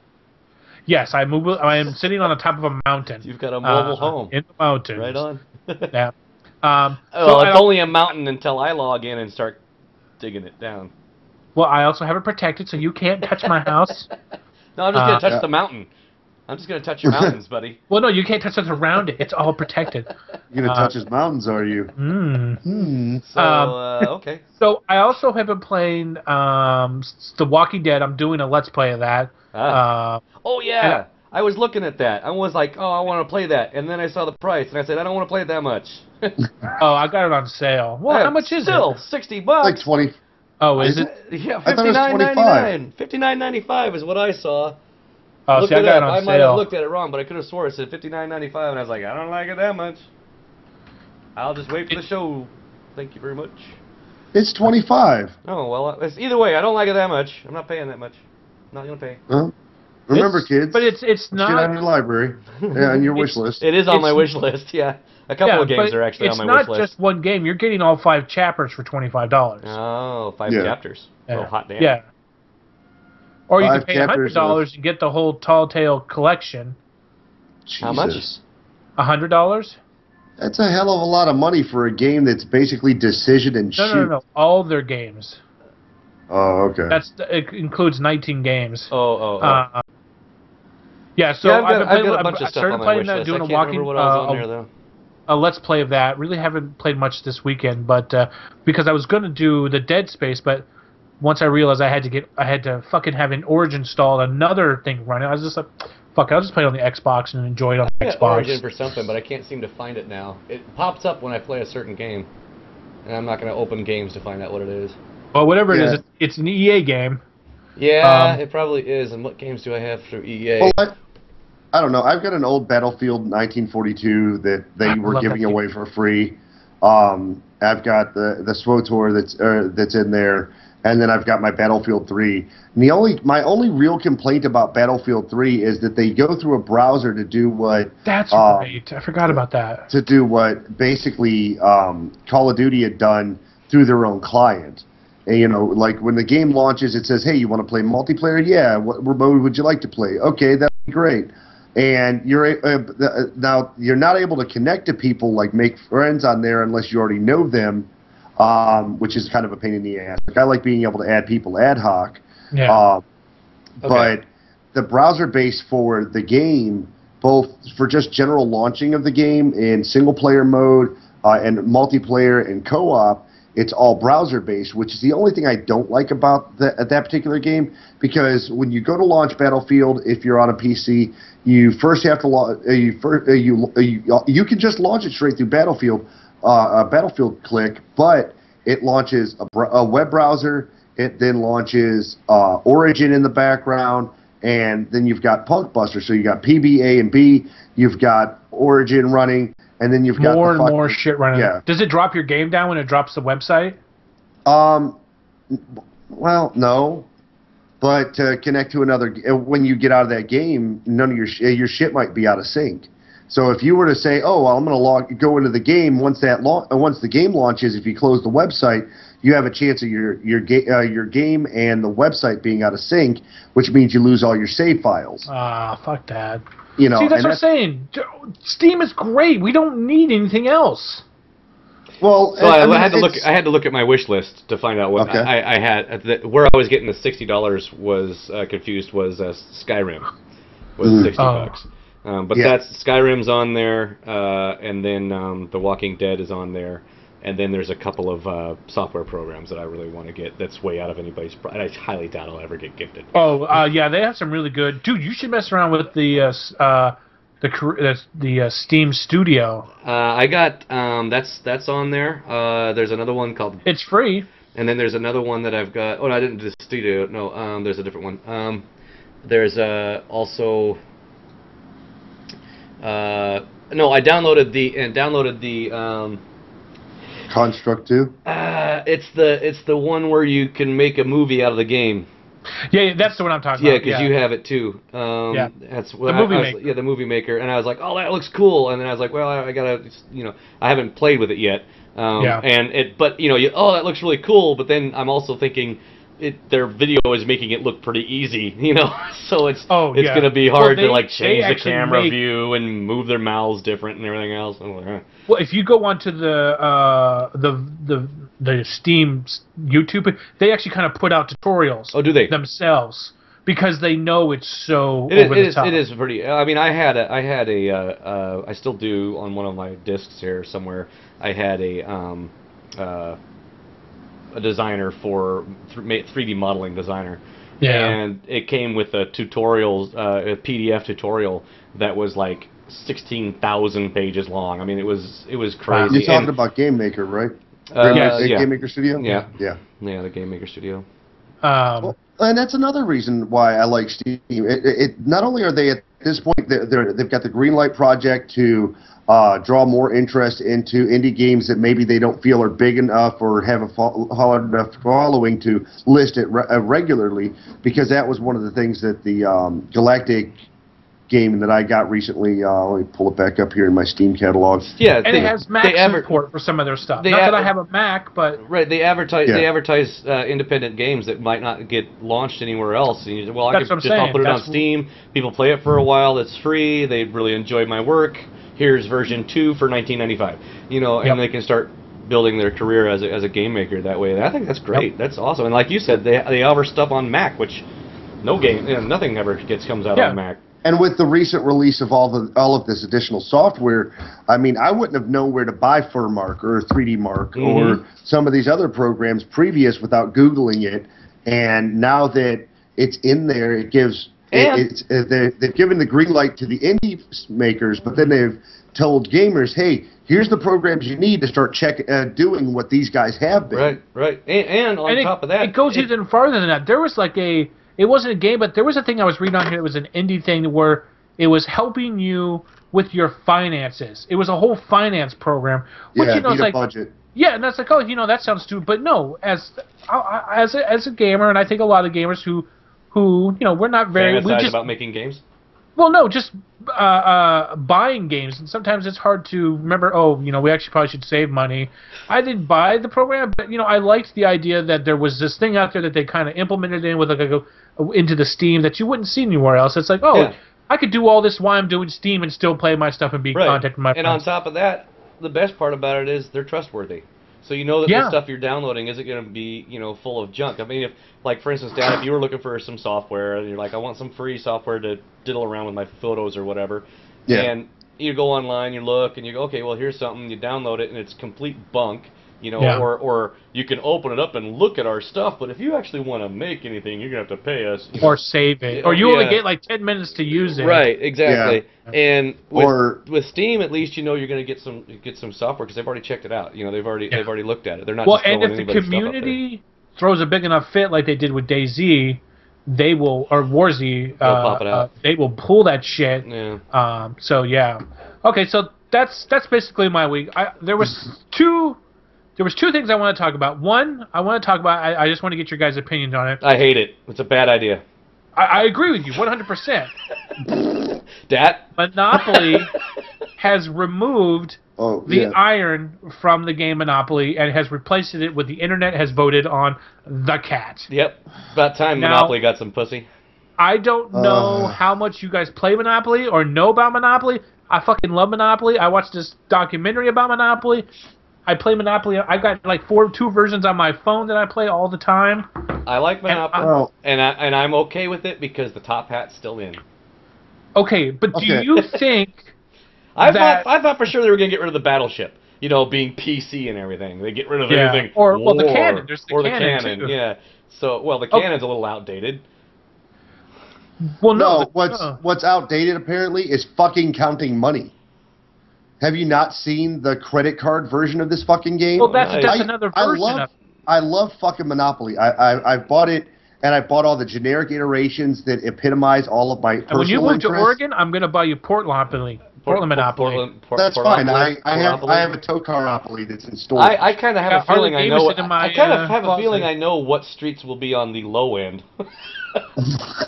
Yes, I am sitting on the top of a mountain. You've got a mobile home in the mountains. Right on. Yeah. It's only a mountain until I log in and start digging it down. Well, I also have it protected, so you can't touch my house. No, I'm just going to touch the mountain. I'm just going to touch your mountains, buddy. Well, no, you can't touch us around it. It's all protected. You're going to touch his mountains, are you? Okay. So I also have been playing The Walking Dead. I'm doing a Let's Play of that. Oh, yeah. I was looking at that. I was like, oh, I want to play that. And then I saw the price, and I said, I don't want to play it that much. Oh, I got it on sale. Well, how much is it? Still, $60. Like 20. Oh, is it? Yeah, $59.99. $59.95 is what I saw. Oh, Look see, I got it on I sale. might have looked at it wrong, but I could have swore it said $59.95, and I was like, I don't like it that much. I'll just wait for the show. Thank you very much. It's 25. Oh, well, either way, I don't like it that much. I'm not paying that much. I'm not going to pay. Well, remember, kids. But it's not. Get on your library. Yeah, on your wish list. It is on my wish list, yeah. A couple of games are actually on my wish list. It's not just one game. You're getting all 5 chapters for $25. Oh, 5 chapters. Yeah. Oh, hot damn. Yeah. Or you can pay $100 and get the whole Tall Tale collection. Jesus. How much? $100? That's a hell of a lot of money for a game that's basically decision and shoot. No. All their games. Oh, okay. It includes 19 games. Yeah, so I've got a bunch of stuff on my wish list. Doing I can't remember what else was on there, though. A Let's Play of that. Really haven't played much this weekend, but because I was going to do the Dead Space, but once I realized I had to fucking have an Origin installed, another thing running, I was just like, fuck it, I'll just play it on the Xbox and enjoy it on the Xbox. Origin for something, but I can't seem to find it now. It pops up when I play a certain game. and I'm not going to open games to find out what it is. Well, whatever it is, it's an EA game. Yeah, it probably is. And what games do I have through EA? Well, I don't know. I've got an old Battlefield 1942 that they were giving away for free. I've got the SWTOR that's in there, and then I've got my Battlefield 3. And my only real complaint about Battlefield 3 is that they go through a browser to do what. That's right. I forgot about that. To do what basically Call of Duty had done through their own client. And, you know, like when the game launches, it says, "Hey, you want to play multiplayer? Yeah. What mode would you like to play? Okay, that'd be great." And now you're not able to connect to people, like make friends on there unless you already know them, which is kind of a pain in the ass. Like, I like being able to add people ad hoc. Yeah. But the browser base for the game, both for just general launching of the game in single player mode and multiplayer and co-op, it's all browser-based, which is the only thing I don't like about that particular game, because when you go to launch Battlefield, if you're on a PC, you first have to you can just launch it straight through Battlefield, Battlefield click, but it launches a web browser. It then launches Origin in the background, and then you've got Punkbuster. So you got PB, A, and B. You've got Origin running. And then you've got more and more shit running. Yeah. Does it drop your game down when it drops the website? Well, no. But to connect to another, when you get out of that game, none of your shit might be out of sync. So if you were to say, "Oh, well, I'm going to go into the game," once the game launches, if you close the website, you have a chance of your game and the website being out of sync, which means you lose all your save files. Fuck that. You know, see, that's what I'm saying. Steam is great. We don't need anything else. Well, so I had to look at my wish list to find out what I had. Where I was getting the $60 was confused was Skyrim was $60. But that's Skyrim's on there, and then The Walking Dead is on there. And then there's a couple of software programs that I really want to get. That's way out of anybody's. I highly doubt I'll ever get gifted. Oh, yeah, they have some really good. Dude, you should mess around with the Steam Studio. I got that's on there. There's another one called. It's free. And then there's another one that I've got. Oh, no, I didn't do the Studio. No, there's a different one. There's also. No, I downloaded the. Construct 2? It's the one where you can make a movie out of the game. Yeah, that's the one I'm talking about. Yeah, because you have it too. That's the Movie Maker. Yeah, the Movie Maker, and I was like, oh, that looks cool. And then I was like, well, I gotta, I haven't played with it yet. But that looks really cool. But then I'm also thinking, their video is making it look pretty easy, so it's gonna be hard to change the camera view and move their mouths different and everything else. I'm like, Well, if you go onto the Steam YouTube, they actually kind of put out tutorials. Oh, do they themselves? Because they know it's so over the top. It is pretty. I mean, I still do on one of my discs here somewhere. I had a designer for 3D modeling designer, and it came with a tutorial, a PDF tutorial that was like 16,000 pages long. I mean, it was crazy. You're talking about Game Maker, right? Game Maker Studio. Yeah, the Game Maker Studio. Well, and that's another reason why I like Steam. Not only are they at this point, they've got the Greenlight project to draw more interest into indie games that maybe they don't feel are big enough or have a hard enough following to list it regularly, because that was one of the things that the Galactic game that I got recently, let me pull it back up here in my Steam catalog. Yeah, and it has Mac support for some of their stuff. Not that I have a Mac, but they advertise independent games that might not get launched anywhere else. And I can just put it on Steam. People play it for a while. It's free. They really enjoy my work. Here's version 2 for $19.95. And they can start building their career as a game maker that way. And I think that's great. Yep. That's awesome. And like you said, they offer stuff on Mac, which nothing ever comes out on Mac. And with the recent release of all of this additional software, I mean, I wouldn't have known where to buy FurMark or 3D Mark or some of these other programs previous without Googling it. And now that it's in there, it gives they've given the green light to the indie makers, but then they've told gamers, hey, here's the programs you need to start doing what these guys have been. Right. And on top of that, it goes even farther than that. There was like it wasn't a game, but there was a thing I was reading on here. It was an indie thing where it was helping you with your finances. It was a whole finance program. Which, need a budget. Yeah, and that's like, oh, that sounds stupid. But no, as a gamer, and I think a lot of gamers who we're not very... Fantasize about making games? Well, no, just buying games. And sometimes it's hard to remember, we actually probably should save money. I didn't buy the program, but, I liked the idea that there was this thing out there that they kind of implemented in with into the Steam that you wouldn't see anywhere else. It's like, I could do all this while I'm doing Steam and still play my stuff and be in contact with my friends. And on top of that, the best part about it is they're trustworthy. So you know that the stuff you're downloading isn't going to be, full of junk. I mean, if, like, for instance, Dan, if you were looking for some software, and you're like, I want some free software to diddle around with my photos or whatever, and you go online, you look, and you go, okay, well, here's something, you download it, and it's complete bunk, or you can open it up and look at our stuff, but if you actually want to make anything, you're going to have to pay us. Or save it. Or you only get, like, 10 minutes to use it. Right, exactly. Yeah. And with Steam, at least you're going to get some software because they've already checked it out. They've already looked at it. They're not just throwing anybody's stuff up there. Well, and if the community throws a big enough fit like they did with DayZ, they will, or Warzy, pop it out. They will pull that shit. Yeah. So yeah. Okay, so that's basically my week. There was two things I want to talk about. One, I want to talk about. I just want to get your guys' opinions on it. I hate it. It's a bad idea. I agree with you 100%. Dat? Monopoly has removed the iron from the game Monopoly and has replaced it with the internet has voted on the cat. Yep. About time Monopoly got some pussy. I don't know how much you guys play Monopoly or know about Monopoly. I fucking love Monopoly. I watched this documentary about Monopoly. I play Monopoly. I got like two versions on my phone that I play all the time. I like Monopoly, and I'm okay with it because the top hat's still in. Okay, but do you think I thought for sure they were going to get rid of the battleship, being PC and everything. They get rid of everything. Or the cannon. There's the cannon too. Yeah. So the cannon's a little outdated. Well, no. What's outdated apparently is fucking counting money. Have you not seen the credit card version of this fucking game? Well, that's another version. I love fucking Monopoly. I bought it, and I bought all the generic iterations that epitomize all of my personal And when you move interests. to Oregon, I'm going to buy you Portland Monopoly. That's fine. I have a Tokaropoly that's in store. I kind of have a feeling I know. I kind of have a feeling I know what streets will be on the low end.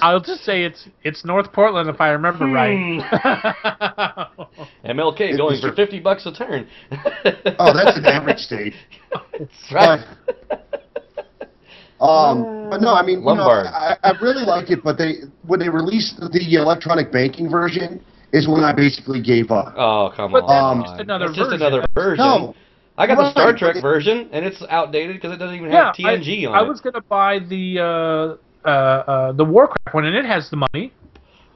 I'll just say it's North Portland if I remember right. MLK going for $50 a turn. Oh, that's an average state. That's right. But no, I mean, Lombard. I really like it. But when they released the electronic banking version, is when I basically gave up. Oh, come on! But that's just another version. Just another version. No. I got the Star Trek version, and it's outdated because it doesn't even have TNG on it. I was going to buy the Warcraft one, and it has the money.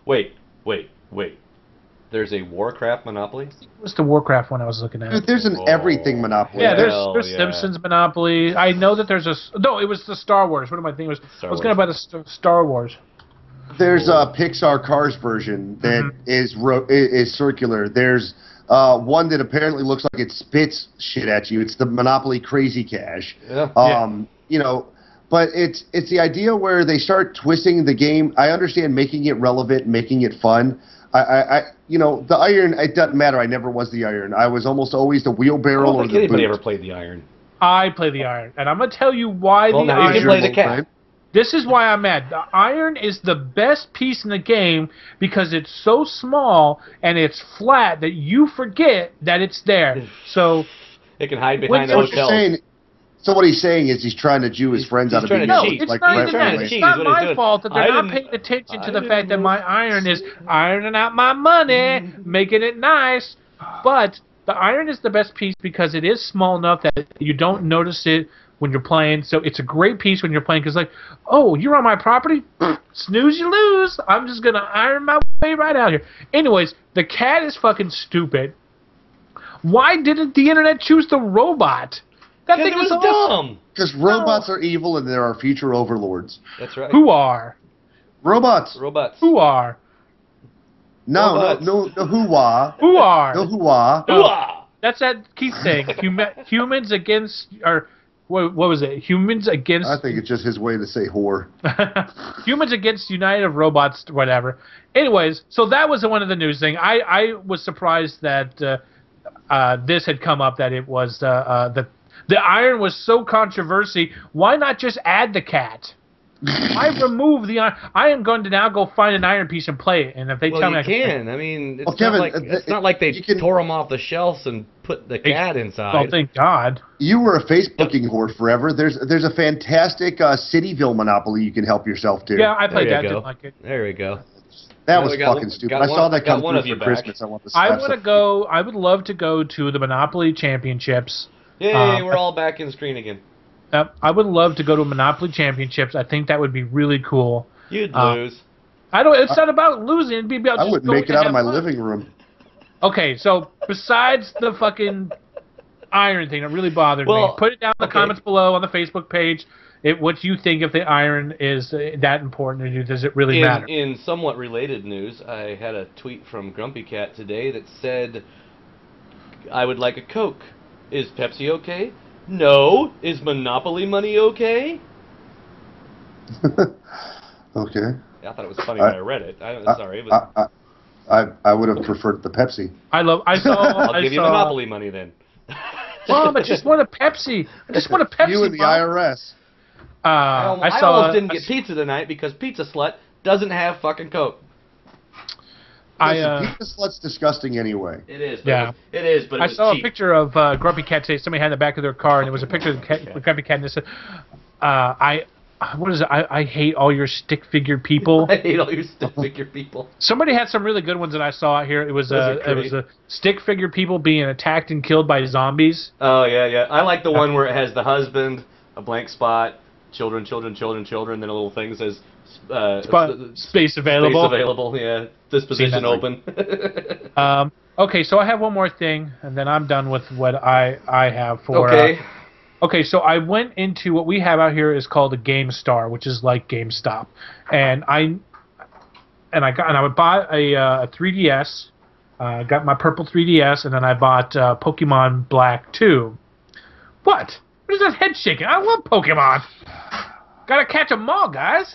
Wait. There's a Warcraft Monopoly? It was the Warcraft one I was looking at. Dude, there's an everything Monopoly. Yeah, there's Simpsons Monopoly. I know that there's no, it was the Star Wars. What am I thinking? I was going to buy the Star Wars. There's a Pixar Cars version that is circular. There's one that apparently looks like it spits shit at you. It's the Monopoly Crazy Cash. Yeah. But it's the idea where they start twisting the game. I understand making it relevant, making it fun. The iron, it doesn't matter. I never was the iron. I was almost always the wheelbarrow or the boot. Anybody ever played the iron? I play the iron, and I'm gonna tell you why the iron. You can play the cat. This is why I'm mad. The iron is the best piece in the game because it's so small and it's flat that you forget that it's there. So it can hide behind the hotels. So what he's saying is he's trying to Jew his friends out of being No, it's not even that. It's not my fault that they're not paying attention to the fact that my iron is ironing out my money, making it nice. But the iron is the best piece because it is small enough that you don't notice it when you're playing. So it's a great piece when you're playing because, like, oh, you're on my property? Snooze, you lose. I'm just going to iron my way right out here. Anyways, the cat is fucking stupid. Why didn't the internet choose the robot? That thing was awesome. Dumb. Because robots are evil and there are future overlords. That's right. Who are? Robots. Robots. Who are? No hoo-wah. Who-are. No hoo-wah. No, that's that Keith saying. Humans against, or what was it? Humans against. I think it's just his way to say whore. Humans against United of Robots, whatever. Anyways, so that was one of the news thing. I was surprised that this had come up, that it was the iron was so controversial. Why not just add the cat? I remove the iron. I am going to now go find an iron piece and play it. And if they tell me I can. I mean, it's, Kevin, it's not like they tore them off the shelves and put the cat inside. Oh, thank God. You were a Facebooking whore forever. There's a fantastic Cityville Monopoly you can help yourself to. Yeah, I played that. Didn't like it. There we go. That was fucking stupid. I saw that come through for Christmas. I want to go. I would love to go to the Monopoly Championships. Yay, we're all back in the screen again. I would love to go to Monopoly Championships. I think that would be really cool. You'd lose. I don't. It's not about losing. It'd be about. I wouldn't make it out of my living room. Okay, so besides the fucking iron thing, that really bothered me. Put it down in the comments below on the Facebook page. What you think if the iron is that important to you? Does it really matter? In somewhat related news, I had a tweet from Grumpy Cat today that said, "I would like a Coke. Is Pepsi okay? No. Is Monopoly money okay?" Okay. Yeah, I thought it was funny when I read it. Sorry. I would have preferred the Pepsi. I'll give you Monopoly money then. Mom, I just want a Pepsi. I just want a Pepsi. You and the IRS. I almost didn't get pizza tonight because Pizza Slut doesn't have fucking Coke. Pizza Slut's disgusting anyway. It is. But it is. But I saw a picture of Grumpy Cat today. Somebody had in the back of their car, and it was a picture of the Grumpy Cat, and it said, what is it? I hate all your stick figure people. I hate all your stick figure people. Somebody had some really good ones that I saw out here. It was a stick figure people being attacked and killed by zombies. Oh yeah. I like the one where it has the husband, a blank spot, children, then a little thing that says space available. Space available. Yeah. Disposition open. Okay, so I have one more thing, and then I'm done with what I have for. Okay. Okay, so I went into what we have out here is called a GameStar, which is like GameStop, and I would buy a 3DS, got my purple 3DS, and then I bought Pokemon Black 2. What is that head shaking? I love Pokemon. Gotta catch them all, guys.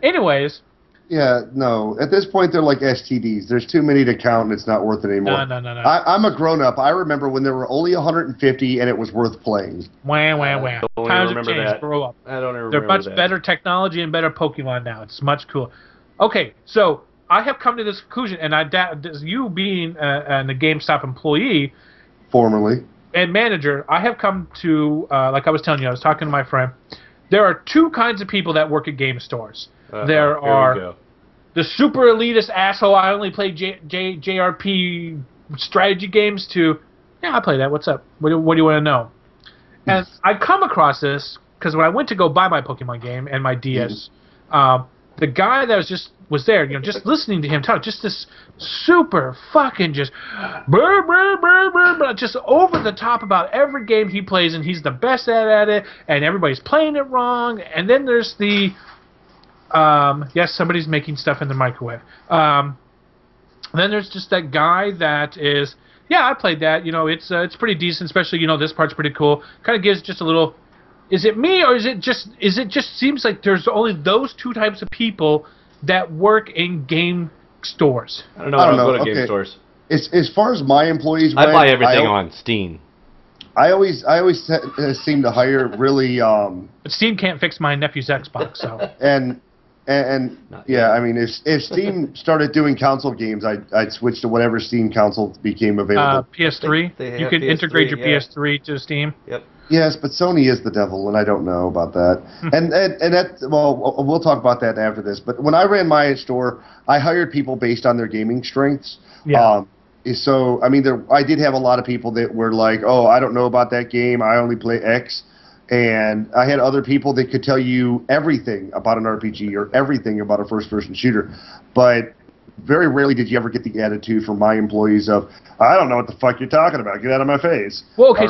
Anyways. Yeah, no. At this point, they're like STDs. There's too many to count, and it's not worth it anymore. No. I'm a grown-up. I remember when there were only 150, and it was worth playing. Wah. Times have changed. That. Grow up. I don't remember They're much better technology and better Pokemon now. It's much cooler. Okay, so I have come to this conclusion, and you being a GameStop employee, formerly, and manager, I have come to, like I was telling you, I was talking to my friend, there are two kinds of people that work at game stores. There are the super elitist asshole, I only play JRP strategy games, to, yeah, I play that, what's up? What do you want to know? And I come across this because when I went to go buy my Pokemon game and my DS, the guy that was there, just listening to him talk, just this super fucking just just over the top about every game he plays, and he's the best at it, and everybody's playing it wrong. And then there's the yes, somebody's making stuff in the microwave. Then there's just that guy that is, yeah, I played that. It's pretty decent, especially this part's pretty cool. Kind of gives just a little. Is it me, or is it just seems like there's only those two types of people that work in game stores? I don't know. I don't go to game stores. As far as my employees, I buy everything on Steam. I always seem to hire really. But Steam can't fix my nephew's Xbox, so. And yeah, I mean, if Steam started doing console games, I'd switch to whatever Steam console became available. PS3. You can integrate your PS3 to Steam. Yep. Yes, but Sony is the devil, and I don't know about that. and that, well, we'll talk about that after this. But when I ran my store, I hired people based on their gaming strengths. Yeah. So I mean, I did have a lot of people that were like, "Oh, I don't know about that game. I only play X." And I had other people that could tell you everything about an RPG or everything about a first-person shooter. But very rarely did you ever get the attitude from my employees of, "I don't know what the fuck you're talking about. Get out of my face." Well, okay.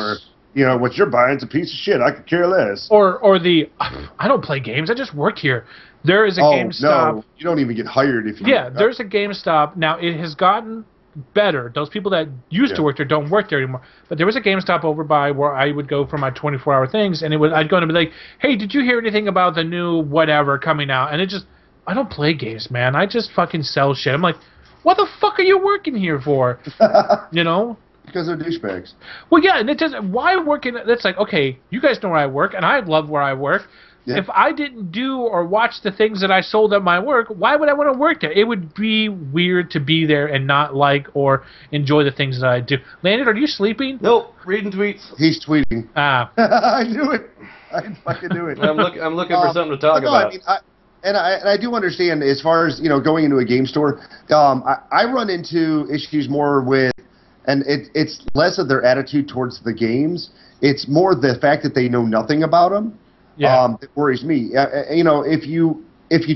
You know, what you're buying is a piece of shit. I could care less. Or the, I don't play games. I just work here. There is a GameStop. No, you don't even get hired if you. Yeah, there's a GameStop. Now, it has gotten better. Those people that used to work there don't work there anymore. But there was a GameStop over by where I would go for my 24-hour things, and I'd go and be like, hey, did you hear anything about the new whatever coming out? And I don't play games, man. I just fucking sell shit. I'm like, what the fuck are you working here for? You know? Because they're douchebags. Well, yeah, and it doesn't. Why working? That's like, okay, you guys know where I work, and I love where I work. Yeah. If I didn't do or watch the things that I sold at my work, why would I want to work there? It would be weird to be there and not like or enjoy the things that I do. Landon, are you sleeping? Nope, reading tweets. He's tweeting. Ah, I knew it. I fucking knew it. I'm looking for something to talk about. I do understand as far as going into a game store. I run into issues more with. And it's less of their attitude towards the games. It's more the fact that they know nothing about them. Yeah. That worries me. If you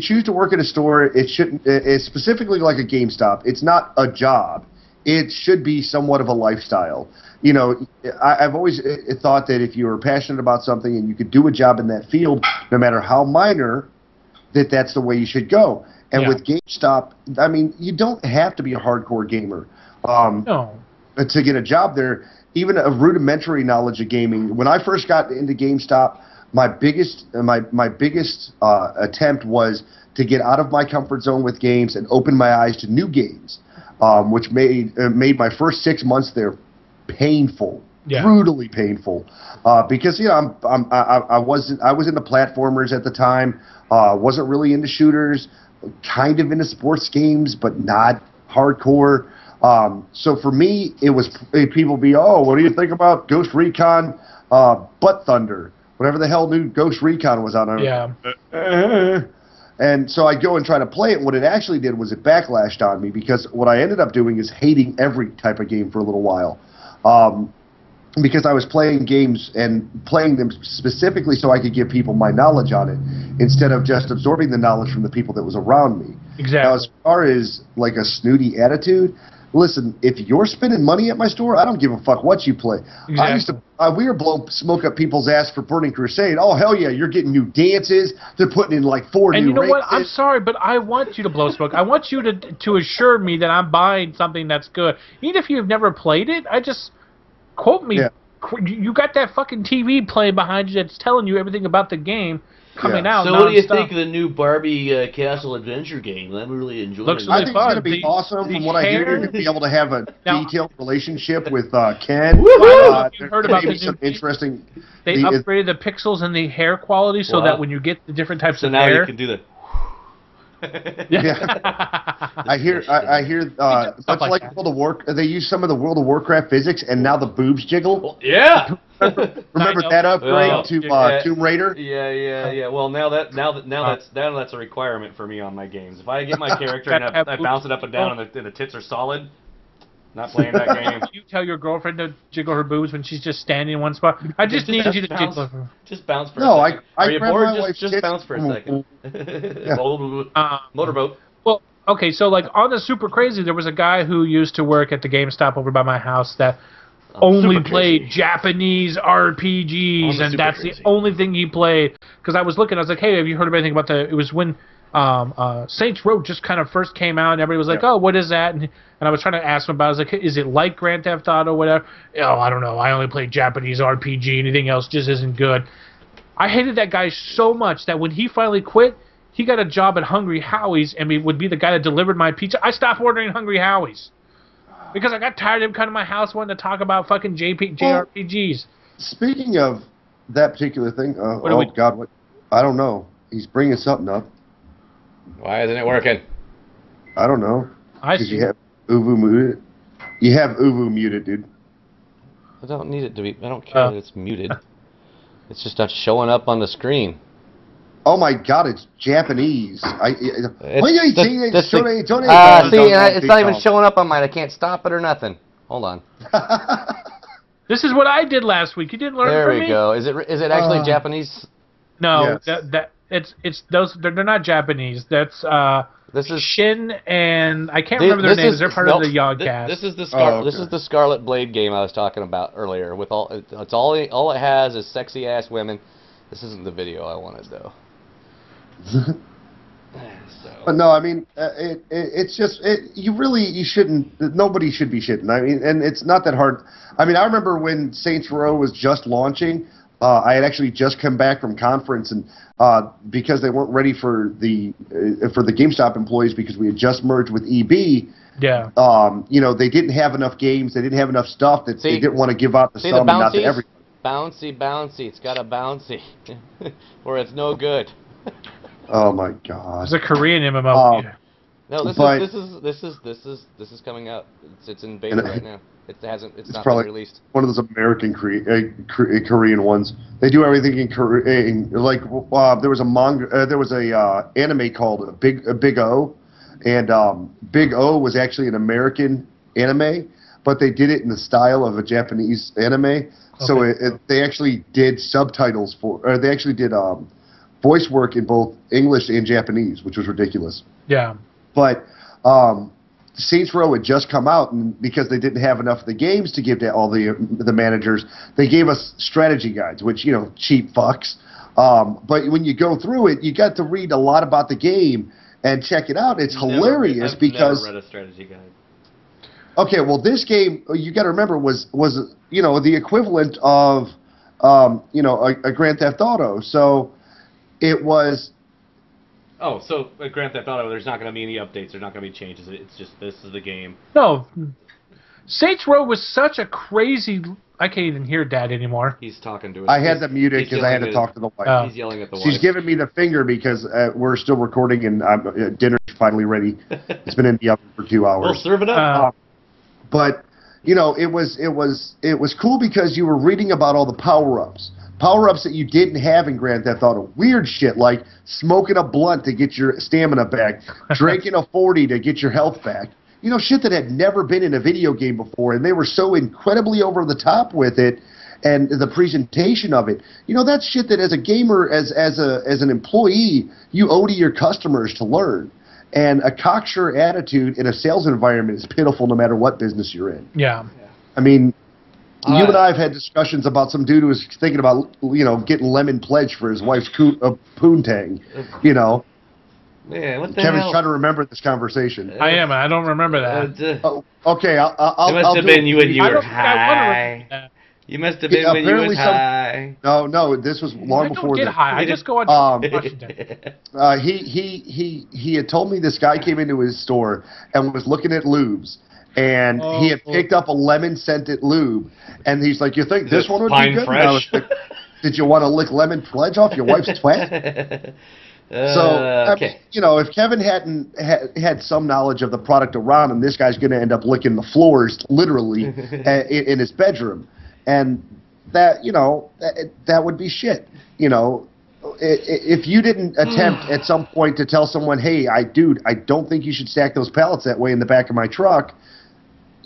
choose to work at a store, it shouldn't. It's specifically like a GameStop. It's not a job. It should be somewhat of a lifestyle. I've always thought that if you were passionate about something and you could do a job in that field, no matter how minor, that's the way you should go. And with GameStop, I mean, you don't have to be a hardcore gamer. No. To get a job there, even a rudimentary knowledge of gaming. When I first got into GameStop, my biggest attempt was to get out of my comfort zone with games and open my eyes to new games, which made my first 6 months there painful, brutally painful, because I was into platformers at the time, wasn't really into shooters, kind of into sports games, but not hardcore. So for me, it was people be, what do you think about Ghost Recon Butt Thunder? Whatever the hell new Ghost Recon was on. Yeah. And so I go and try to play it. What it actually did was it backlashed on me because what I ended up doing is hating every type of game for a little while. Because I was playing games and playing them specifically so I could give people my knowledge on it instead of just absorbing the knowledge from the people that was around me. Exactly. Now, as far as like a snooty attitude, listen, if you're spending money at my store, I don't give a fuck what you play. Exactly. We were blowing smoke up people's ass for Burning Crusade. Oh, hell yeah, you're getting new dances. They're putting in like 4 new races. And you know what? I'm sorry, but I want you to blow smoke. I want you to assure me that I'm buying something that's good. Even if you've never played it, quote me. Yeah. You got that fucking TV playing behind you that's telling you everything about the game coming out. So what do you think of the new Barbie Castle Adventure game? I'm really enjoying it. I think it's going to be awesome. From what I hear, you're going to be able to have a detailed relationship with Ken. You heard about this interesting. They upgraded the pixels and the hair quality so that when you get the different types of hair, so now you can do the. Yeah. I hear much like World of Warcraft, they use some of the World of Warcraft physics, and now the boobs jiggle. Well, yeah. Remember that upgrade to Tomb Raider? Yeah. Well, now that's a requirement for me on my games. If I get my character and I bounce it up and down and the tits are solid, not playing that game. You tell your girlfriend to jiggle her boobs when she's just standing in one spot. I just need you to jiggle her. Just bounce for a second. Are you bored? Just bounce for a second. Motorboat. Well, okay, so like on the Super Crazy, there was a guy who used to work at the GameStop over by my house that only played Japanese RPGs, and that's the only thing he played. Because I was looking, I was like, hey, have you heard of anything about it was when Saints Row just kind of first came out, and everybody was like, oh, what is that? And I was trying to ask him about it. I was like, is it like Grand Theft Auto or whatever? Oh, I don't know. I only play Japanese RPG. Anything else just isn't good. I hated that guy so much that when he finally quit, he got a job at Hungry Howie's and would be the guy that delivered my pizza. I stopped ordering Hungry Howie's because I got tired of him coming to my house wanting to talk about fucking JRPGs. Speaking of that particular thing, God, I don't know. He's bringing something up. Why isn't it working? I don't know. Because you have Uvu muted. You have Uvu muted, dude. I don't need it to be. I don't care that it's muted. It's just not showing up on the screen. Oh my God! It's Japanese. See, it's not even showing up on mine. I can't stop it or nothing. Hold on. This is what I did last week. You didn't learn from me. There we go. Is it actually Japanese? No, yes. It's those. They're not Japanese. That's This is Shin and I can't remember their names. They're part of the Yogcast. This is the Scarlet Blade game I was talking about earlier. With all it has is sexy ass women. This isn't the video I wanted though. But no, I mean, it's just you shouldn't. Nobody should be shitting. I mean, and it's not that hard. I mean, I remember when Saints Row was just launching. I had actually just come back from conference, and because they weren't ready for the GameStop employees because we had just merged with EB. Yeah. You know, they didn't have enough games. They didn't have enough stuff that they didn't want to give out to some and not to everyone. Bouncy. It's got a bouncy, or it's no good. Oh my God. It's a Korean MMO. No, this is coming out. It's in beta right now. It's not been released. One of those American Korean ones. They do everything in Korean. Like there was a manga. There was a anime called Big O, and Big O was actually an American anime, but they did it in the style of a Japanese anime. Okay. So they actually did subtitles or they actually did voice work in both English and Japanese, which was ridiculous. Yeah. But Saints Row had just come out, and because they didn't have enough of the games to give to all the managers, they gave us strategy guides, which, you know, cheap fucks. But when you go through it, you got to read a lot about the game and check it out. It's hilarious because... I've never read a strategy guide. Okay, well, this game, you got to remember, was you know, the equivalent of you know, a Grand Theft Auto. So it was... Oh, so Grand Theft Auto, there's not going to be any updates. There's not going to be changes. It's just this is the game. No. Saints Row was such a crazy... I can't even hear Dad anymore. He's talking to us. I had to mute it because I had to talk to the wife. He's yelling at the wife. She's giving me the finger because we're still recording and dinner's finally ready. It's been in the oven for 2 hours. Well, serve it up. But, you know, it was cool because you were reading about all the power-ups. Power-ups that you didn't have in Grand Theft Auto. Weird shit like smoking a blunt to get your stamina back, drinking a 40 to get your health back. You know, shit that had never been in a video game before, and they were so incredibly over the top with it and the presentation of it. You know, that's shit that as a gamer, as an employee, you owe to your customers to learn. And a cocksure attitude in a sales environment is pitiful no matter what business you're in. Yeah. I mean... You and I have had discussions about some dude who was thinking about, you know, getting lemon pledge for his wife's poontang, you know. Man, what the Kevin's hell? trying to remember this conversation. I am. I don't remember that. Okay, I'll it must have been you when you were high. You must have been when you were high. No, this was long before that. I don't get high. I just go on Washington. He had told me this guy came into his store and was looking at lubes. And he had picked up a lemon-scented lube. And he's like, you think this one would be good? And I was like, did you want to lick lemon pledge off your wife's twat? I mean, you know, if Kevin hadn't had some knowledge of the product around him, this guy's going to end up licking the floors, literally, in his bedroom. And that, you know, that would be shit. You know, if you didn't attempt at some point to tell someone, hey, dude, I don't think you should stack those pallets that way in the back of my truck,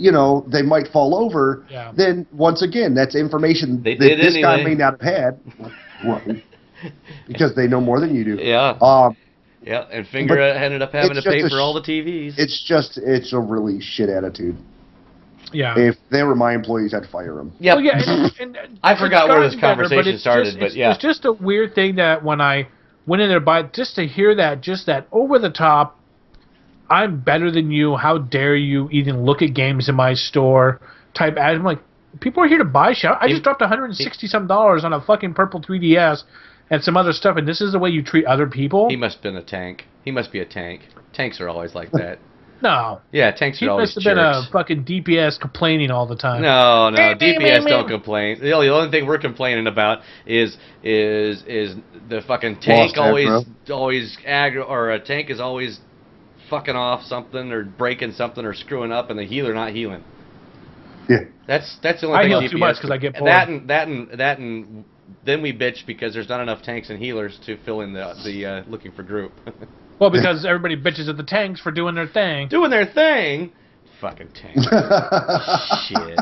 you know, they might fall over, then once again, that's information that this guy may not have had. Right. Because they know more than you do. Yeah. Yeah, and Finger ended up having to pay for all the TVs. It's a really shit attitude. Yeah. If they were my employees, I'd fire them. Yep. Well, yeah, and I forgot where this conversation started, but yeah. It's just a weird thing that when I went in there, just to hear that, just that over-the-top, I'm better than you, how dare you even look at games in my store type ad. I'm like, people are here to buy shit. I just dropped $160-some on a fucking purple 3DS and some other stuff, and this is the way you treat other people? He must have been a tank. He must be a tank. Tanks are always like that. No. Yeah, tanks are always jerks. He must have been a fucking DPS complaining all the time. No, DPS don't complain. The only thing we're complaining about is the fucking tank always aggro, or a tank is always fucking off something or breaking something or screwing up, and the healer not healing. Yeah. That's the only thing. I heal too much because I get bored. That and then we bitch because there's not enough tanks and healers to fill in the looking for group. Well, because everybody bitches at the tanks for doing their thing. Doing their thing? Fucking tanks. Shit.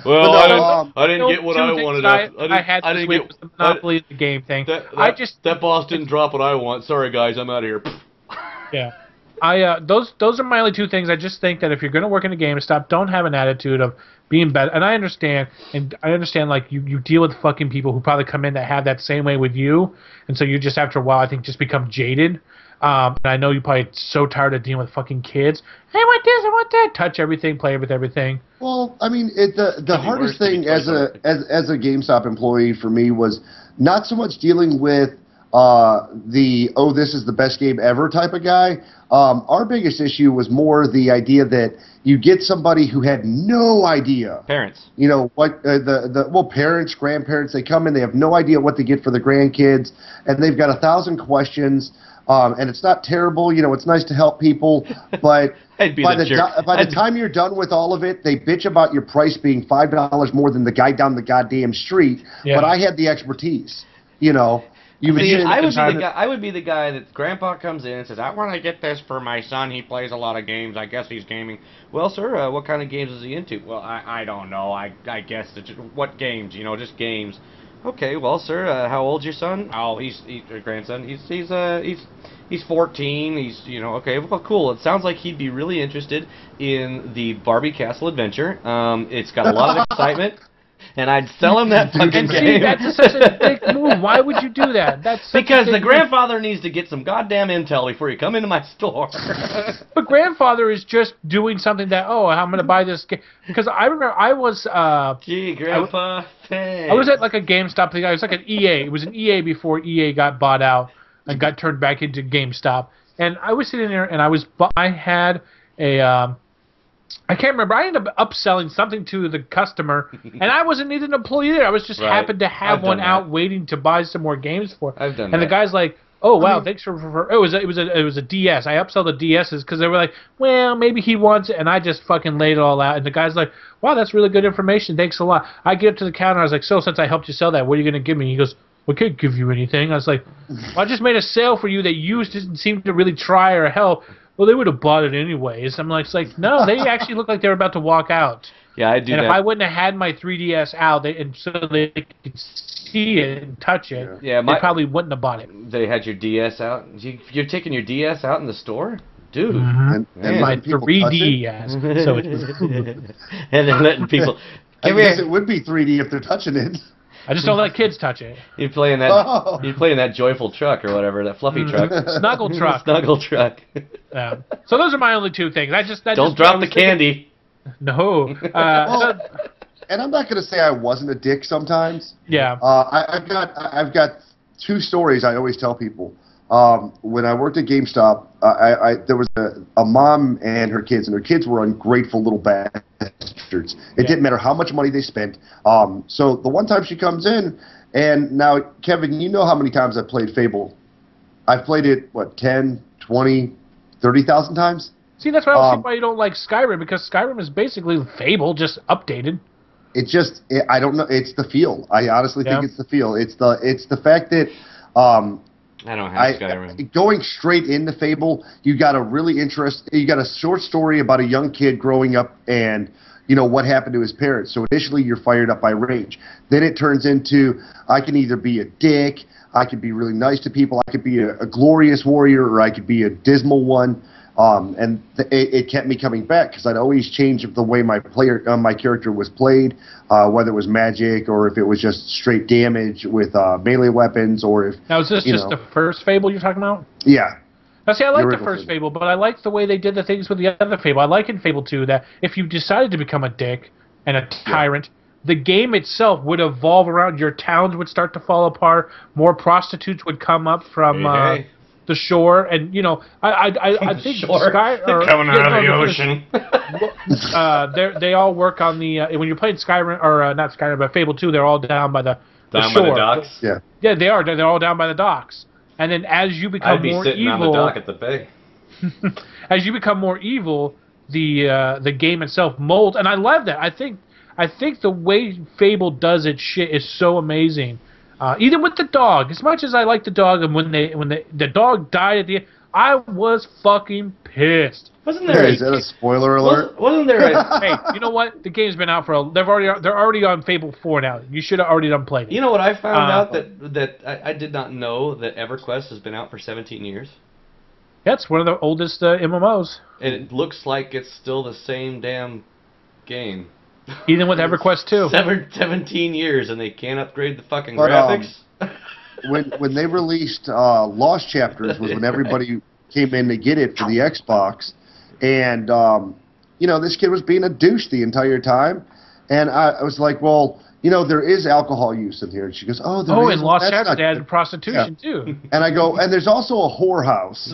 Well, I didn't get what I wanted. I had this week was the Monopoly the game thing. That boss didn't drop what I want. Sorry, guys, I'm out of here. Yeah. Those are my only two things. I just think that if you're going to work in a GameStop, don't have an attitude of being better. And I understand like you deal with fucking people who probably come in that have that same way with you, and so you just after a while I think just become jaded. And I know you're probably so tired of dealing with fucking kids. Hey, I want this, I want that. Touch everything, play with everything. Well, I mean, the hardest thing as a GameStop employee for me was not so much dealing with this is the best game ever type of guy. Our biggest issue was more the idea that you get somebody who had no idea. Parents. You know what? Parents, grandparents. They come in, they have no idea what to get for the grandkids, and they've got 1,000 questions. And it's not terrible, you know. It's nice to help people, but by the time you're done with all of it, they bitch about your price being $5 more than the guy down the goddamn street. Yeah. But I had the expertise, you know. I would be the guy that Grandpa comes in and says, "I want to get this for my son. He plays a lot of games. I guess he's gaming." Well, sir, what kind of games is he into? Well, I don't know. I guess what games? You know, just games. Okay, well, sir, how old's your son? Oh, he's grandson. He's 14. He's, you know, okay, well, cool. It sounds like he'd be really interested in the Barbie Castle Adventure. It's got a lot of excitement, and I'd sell him that fucking game. That's such a big move. Why would you do that? Because the grandfather needs to get some goddamn intel before you come into my store. But grandfather is just doing something that, I'm going to buy this game. Because I remember I was... Gee, Grandpa, thanks. I was at like a GameStop thing. I was like an EA. It was an EA before EA got bought out and got turned back into GameStop. And I was sitting there and I had a... I can't remember. I ended up upselling something to the customer, and I wasn't even an employee there. I was just happened to have one out waiting to buy some more games for. I've done and the guy's like, "Oh wow, thanks for it was a DS. I upsold the DSs because they were like, well, maybe he wants it," and I just fucking laid it all out. And the guy's like, "Wow, that's really good information. Thanks a lot." I get up to the counter. I was like, "So since I helped you sell that, what are you gonna give me?" He goes, "We can't give you anything." I was like, well, "I just made a sale for you that you didn't seem to really try or help." Well, they would have bought it anyways. I'm like, it's like, no, they actually look like they were about to walk out. Yeah, I do that. And if I wouldn't have had my 3DS out, so they could see it and touch it, they probably wouldn't have bought it. They had your DS out? You're taking your DS out in the store? Dude. Mm-hmm. And my 3DS. So and they're letting people... I guess it would be 3D if they're touching it. I just don't let kids touch it. You're playing that joyful truck or whatever, that fluffy truck. Snuggle truck. Snuggle truck. Yeah. So those are my only two things. Don't drop the candy. No. And I'm not going to say I wasn't a dick sometimes. Yeah. I've got two stories I always tell people. When I worked at GameStop, there was a mom and her kids were ungrateful little bastards. It didn't matter how much money they spent. So the one time she comes in, and now, Kevin, you know how many times I've played Fable. I've played it, 10, 20, 30,000 times? See, that's why I don't see why you don't like Skyrim, because Skyrim is basically Fable, just updated. I don't know, it's the feel. I honestly think it's the feel. It's the fact that... I don't have Skyrim. Going straight into Fable, you got a short story about a young kid growing up and, you know, what happened to his parents. So initially you're fired up by rage. Then it turns into, I can either be a dick, I could be really nice to people, I could be a glorious warrior, or I could be a dismal one. It kept me coming back because I'd always change the way my character was played, whether it was magic or if it was just straight damage with melee weapons, or if... Now, is this just the first Fable you're talking about? Yeah. Now, see, I like the first Fable, but I like the way they did the things with the other Fable. I like in Fable 2 that if you decided to become a dick and a tyrant, the game itself would evolve around. Your towns would start to fall apart. More prostitutes would come up from... the shore, and you know, I think coming out of the ocean. They all work on the when you're playing Skyrim, or not Skyrim, but Fable 2, they're all down by the shore. By the docks. Yeah, they are. They're all down by the docks. And then as you become more evil, I'd be sitting on the dock at the bay. As you become more evil, the game itself molds, and I love that. I think the way Fable does its shit is so amazing. Even with the dog, as much as I like the dog, and when the dog died at the end, I was fucking pissed. Wasn't there? Is that a spoiler alert? Wasn't there? Hey, you know what? The game's been out for they're already on Fable 4 now. You should have already done played it. You know what I found out that I did not know that EverQuest has been out for 17 years. That's one of the oldest MMOs. And it looks like it's still the same damn game. Even with EverQuest 2. 17 years and they can't upgrade the fucking graphics? When they released Lost Chapters was when everybody came in to get it for the Xbox. And, you know, this kid was being a douche the entire time. And I was like, well, you know, there is alcohol use in here. And she goes, oh, there is. Oh, and Lost Chapters, they added prostitution, too. And I go, and there's also a whorehouse.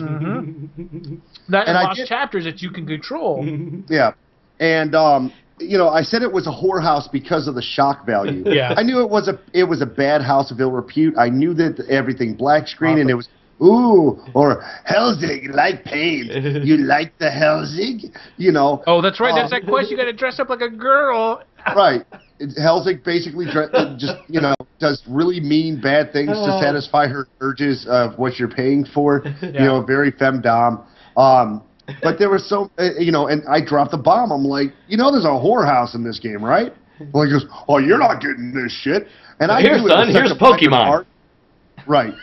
That in Lost Chapters that you can control. Yeah. And, you know, I said it was a whorehouse because of the shock value. Yeah. I knew it was a bad house of ill repute. I knew that everything black screen and it was, ooh, or Helsing, like paint. You like the Helsing? You know. Oh, that's right. There's that quest. You got to dress up like a girl. Right. Helsing basically just, you know, does really mean bad things to satisfy her urges of what you're paying for. Yeah. You know, very femdom. But there was so, you know, and I dropped the bomb. I'm like, you know, there's a whorehouse in this game, right? Well, he goes, oh, you're not getting this shit. And I here's son, here's Pokemon. Right.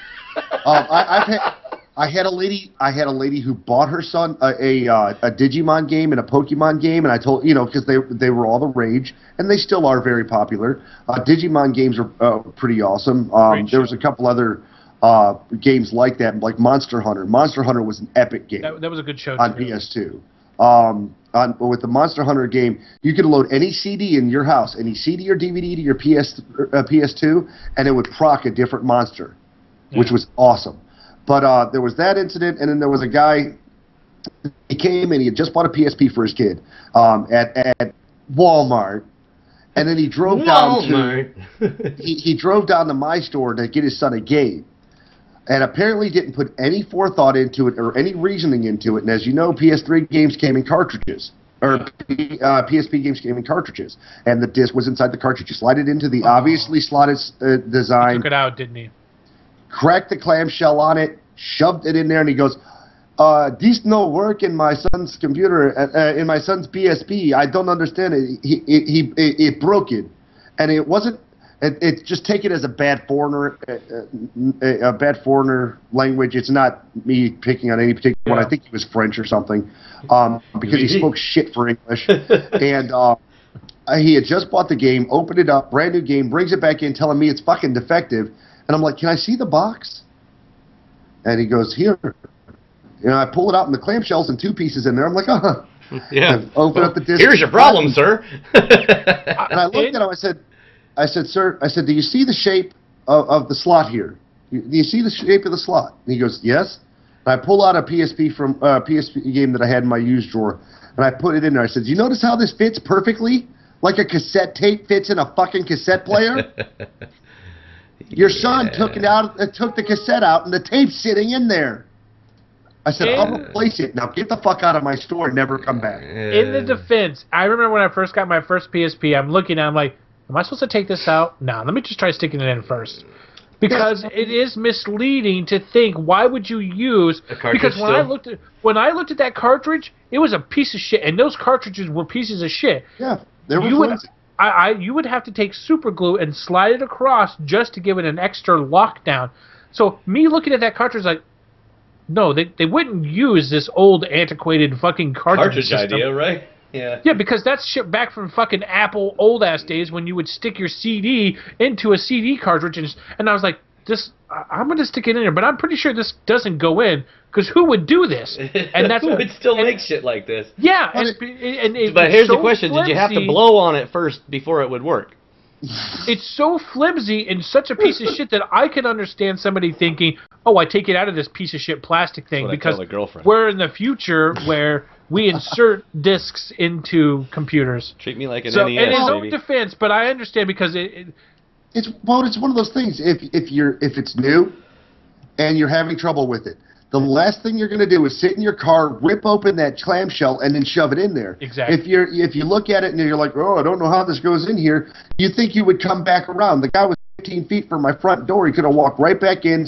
I had a lady who bought her son a Digimon game and a Pokemon game, and I told, you know, because they were all the rage, and they still are very popular. Digimon games are pretty awesome. There was a couple other games like that, like Monster Hunter. Monster Hunter was an epic game. That was a good show on too. PS2. With the Monster Hunter game, you could load any CD in your house, any CD or DVD to your PS2, and it would proc a different monster, which was awesome. But there was that incident, and then there was a guy. He came in. He had just bought a PSP for his kid at Walmart, and then he drove down to he drove down to my store to get his son a game, and apparently didn't put any forethought into it or any reasoning into it. And as you know, PS3 games came in cartridges, or PSP games came in cartridges, and the disc was inside the cartridge. You slide it into the obviously slotted design. He took it out, didn't he? Cracked the clamshell on it, shoved it in there, and he goes, this no work in my son's computer, in my son's PSP. I don't understand it. It broke it. And it wasn't, it's just take it as a bad foreigner language. It's not me picking on any particular one. I think he was French or something, because he spoke shit for English. And he had just bought the game, opened it up, brand new game, brings it back in, telling me it's fucking defective. And I'm like, can I see the box? And he goes, here. You know, I pull it out, and the clamshell's in two pieces in there. I'm like, yeah. And open up the disc. Here's your problem, sir. And I looked at him. I said, sir, do you see the shape of the slot here? Do you see the shape of the slot? And he goes, yes. And I pull out a PSP from PSP game that I had in my used drawer, and I put it in there. I said, do you notice how this fits perfectly? Like a cassette tape fits in a fucking cassette player? Your son took the cassette out, and the tape's sitting in there. I said, I'll replace it. Now get the fuck out of my store and never come back. In the defense, I remember when I first got my first PSP, I'm looking at it, I'm like, am I supposed to take this out? No, let me just try sticking it in first. Because it is misleading to think, why would you use a cartridge? Because when I looked at that cartridge, it was a piece of shit, and those cartridges were pieces of shit. Yeah, they were you would have to take super glue and slide it across just to give it an extra lockdown. So me looking at that cartridge like, no, they wouldn't use this old antiquated fucking cartridge system. Idea, right? Yeah. Yeah, because that's shit back from fucking Apple old ass days when you would stick your CD into a CD cartridge, and I was like, I'm gonna stick it in there, but I'm pretty sure this doesn't go in, because who would do this? And that's who would still make shit like this. Yeah, but here's the question: did you have to blow on it first before it would work? It's so flimsy and such a piece of shit that I can understand somebody thinking, "Oh, I take it out of this piece of shit plastic thing because we're in the future where we insert discs into computers." Treat me like an NES. In his own baby. defense, but I understand because it's one of those things. If it's new and you're having trouble with it, the last thing you're going to do is sit in your car, rip open that clamshell, and then shove it in there. Exactly. If you look at it and you're like, oh, I don't know how this goes in here, you think you would come back around. The guy was 15 feet from my front door. He could have walked right back in.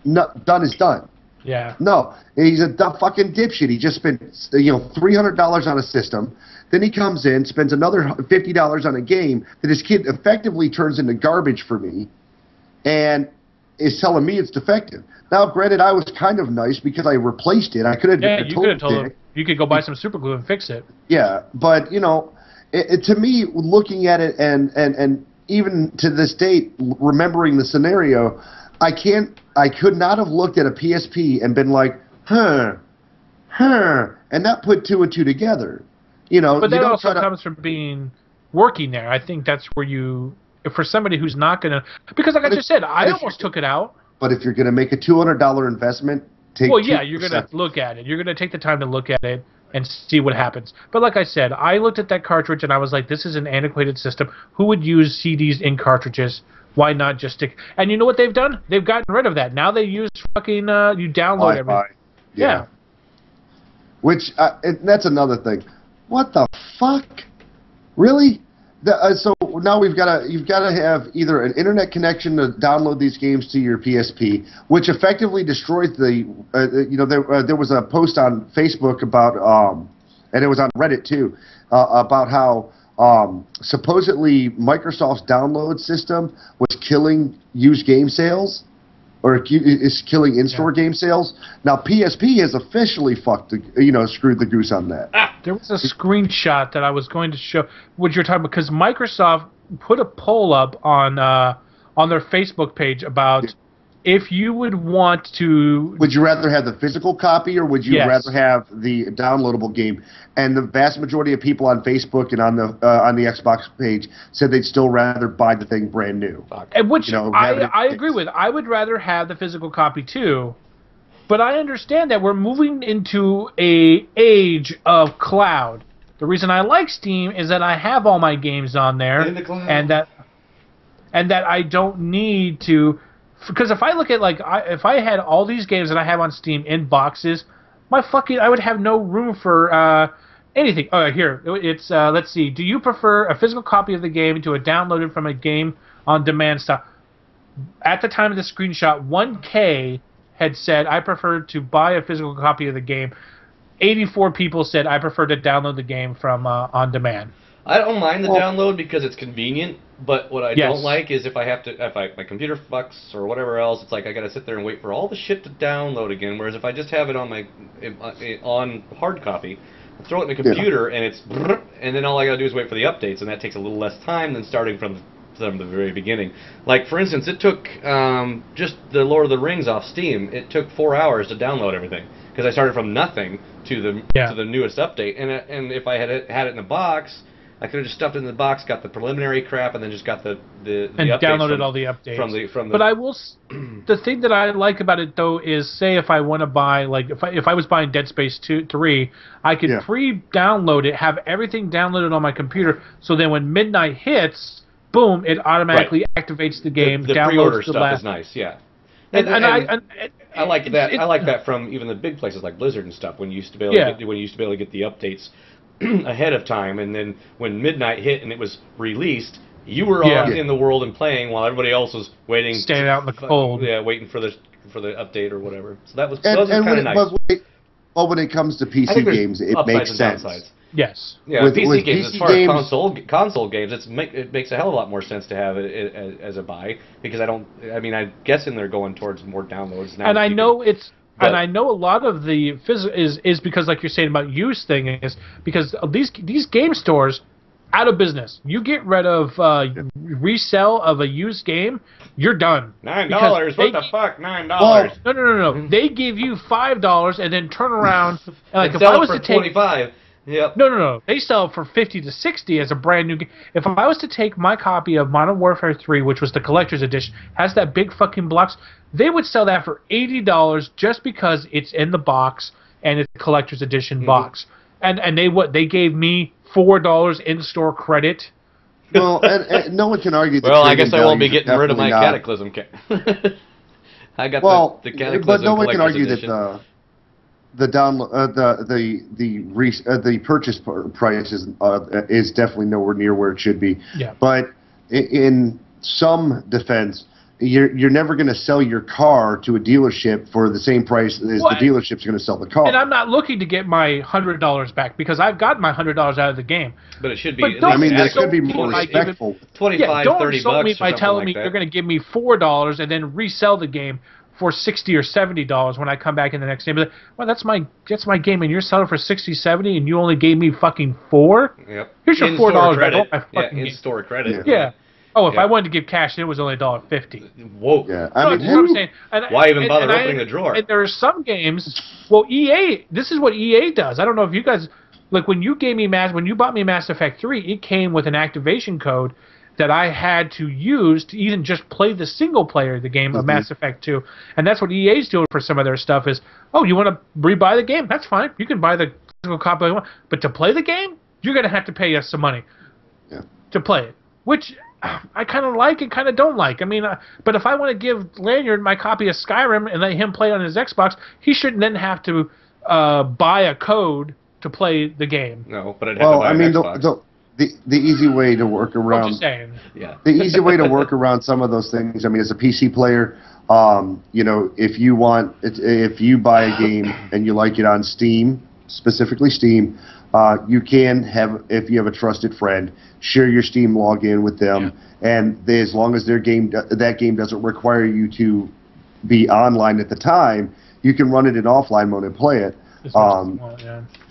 Done is done. Yeah. No, he's a fucking dipshit. He just spent $300 on a system. Then he comes in, spends another $50 on a game that his kid effectively turns into garbage for me, and is telling me it's defective. Now, granted, I was kind of nice because I replaced it. I could have you could have told him you could go buy some super glue and fix it. Yeah, but to me, looking at it and even to this date, remembering the scenario, I could not have looked at a PSP and been like, and not put two and two together. But that also comes from working there. I think that's where for somebody who's not going to, because like I just said, I almost took it out. But if you're going to make a $200 investment, you're going to look at it. You're going to take the time to look at it and see what happens. But like I said, I looked at that cartridge and I was like, this is an antiquated system. Who would use CDs in cartridges? Why not just stick? And you know what they've done? They've gotten rid of that. Now they use fucking, you download everything. Yeah. Which, that's another thing. What the fuck? Really? So now you've got to have either an internet connection to download these games to your PSP, which effectively destroys the. There was a post on Facebook about, and it was on Reddit too, about how supposedly Microsoft's download system was killing used game sales, or is killing in-store game sales. Now PSP has officially screwed the goose on that. There was a screenshot that I was going to show, what you're talking about, because Microsoft put a poll up on their Facebook page about if you would want to. Would you rather have the physical copy, or would you rather have the downloadable game? And the vast majority of people on Facebook and on the Xbox page said they'd still rather buy the thing brand new. And which I agree with. I would rather have the physical copy too. But I understand that we're moving into an age of cloud. The reason I like Steam is that I have all my games on there, in the cloud. and that I don't need to. Because if I look at if I had all these games that I have on Steam in boxes, I would have no room for anything. Oh, here it's let's see. Do you prefer a physical copy of the game to a downloaded from a game on demand stuff? At the time of the screenshot, 1K had said I prefer to buy a physical copy of the game. 84 people said I prefer to download the game from on demand. I don't mind the download because it's convenient, but what I don't like is if my computer fucks or whatever else, it's like I gotta sit there and wait for all the shit to download again. Whereas if I just have it on hard copy, I throw it in the computer and then all I gotta do is wait for the updates, and that takes a little less time than starting from the very beginning. Like for instance, it took just the Lord of the Rings off Steam. It took 4 hours to download everything because I started from nothing to the newest update. And if I had it in the box, I could have just stuffed it in the box, got the preliminary crap, and then just got the updates downloaded all the updates from the. But I will. The thing that I like about it though is, say if I want to buy, like if I was buying Dead Space 3, I could pre-download it, have everything downloaded on my computer, so then when midnight hits, boom, it automatically activates the game. The pre-order stuff is nice, yeah. And I like that. I like that from even the big places like Blizzard and stuff. When you used to be able to get the updates ahead of time, and then when midnight hit and it was released, you were in the world and playing while everybody else was waiting, standing out in the cold, waiting for the update or whatever. So that was kind of nice. But when it comes to PC games, it makes sense. Yes. Yeah, with PC games, as far as console games, it makes a hell of a lot more sense to have it as a buy, because I'm guessing they're going towards more downloads now. And I know and I know a lot of the is because, like you're saying about used thing, is because of these game stores out of business. You get rid of resell of a used game, you're done. $9? What the fuck? $9? No. They give you $5 and then turn around and like if I was to take $25. Yep. No. They sell it for $50 to $60 as a brand new game. If I was to take my copy of Modern Warfare 3, which was the collector's edition, has that big fucking box, they would sell that for $80 just because it's in the box and it's a collector's edition box. And they gave me $4 in-store credit. Well, and no one can argue. Well, I guess I won't be getting rid of my Cataclysm. I got the Cataclysm. But no one can argue that the download, the purchase price is definitely nowhere near where it should be. Yeah. But in some defense, you're never going to sell your car to a dealership for the same price as the dealership's going to sell the car. And I'm not looking to get my $100 back because I've got my $100 out of the game. But it should be. I mean, that could be more respectful. 25, don't 30 insult bucks me by telling me that. you're going to give me $4 and then resell the game for $60 or $70 when I come back in the next day. But, well, that's my game, and you're selling for $60, $70, and you only gave me fucking $4. Yep. Here's your $4 back. In-store credit. Yeah. Oh, if I wanted to give cash, it was only $1.50. Whoa. Yeah. I mean, what I'm saying. Why even bother opening the drawer? And there are some games. Well, EA. This is what EA does. I don't know if you guys like when you gave me when you bought me Mass Effect 3. It came with an activation code that I had to use to even just play the single player of the game of Mass Effect 2. And that's what EA's doing for some of their stuff is, oh, you want to rebuy the game? That's fine. You can buy the physical copy. But to play the game, you're going to have to pay us some money to play it. Which I kind of like and kind of don't like. I mean, but if I want to give Lanyard my copy of Skyrim and let him play on his Xbox, he shouldn't then have to buy a code to play the game. No, but I'd have to buy an Xbox. The easy way to work around. I'm just saying. Yeah. The easy way to work around some of those things. I mean, as a PC player, you know, if you buy a game and you like it on Steam, specifically Steam, you can have, if you have a trusted friend, share your Steam login with them, and as long as that game doesn't require you to be online at the time, you can run it in offline mode and play it.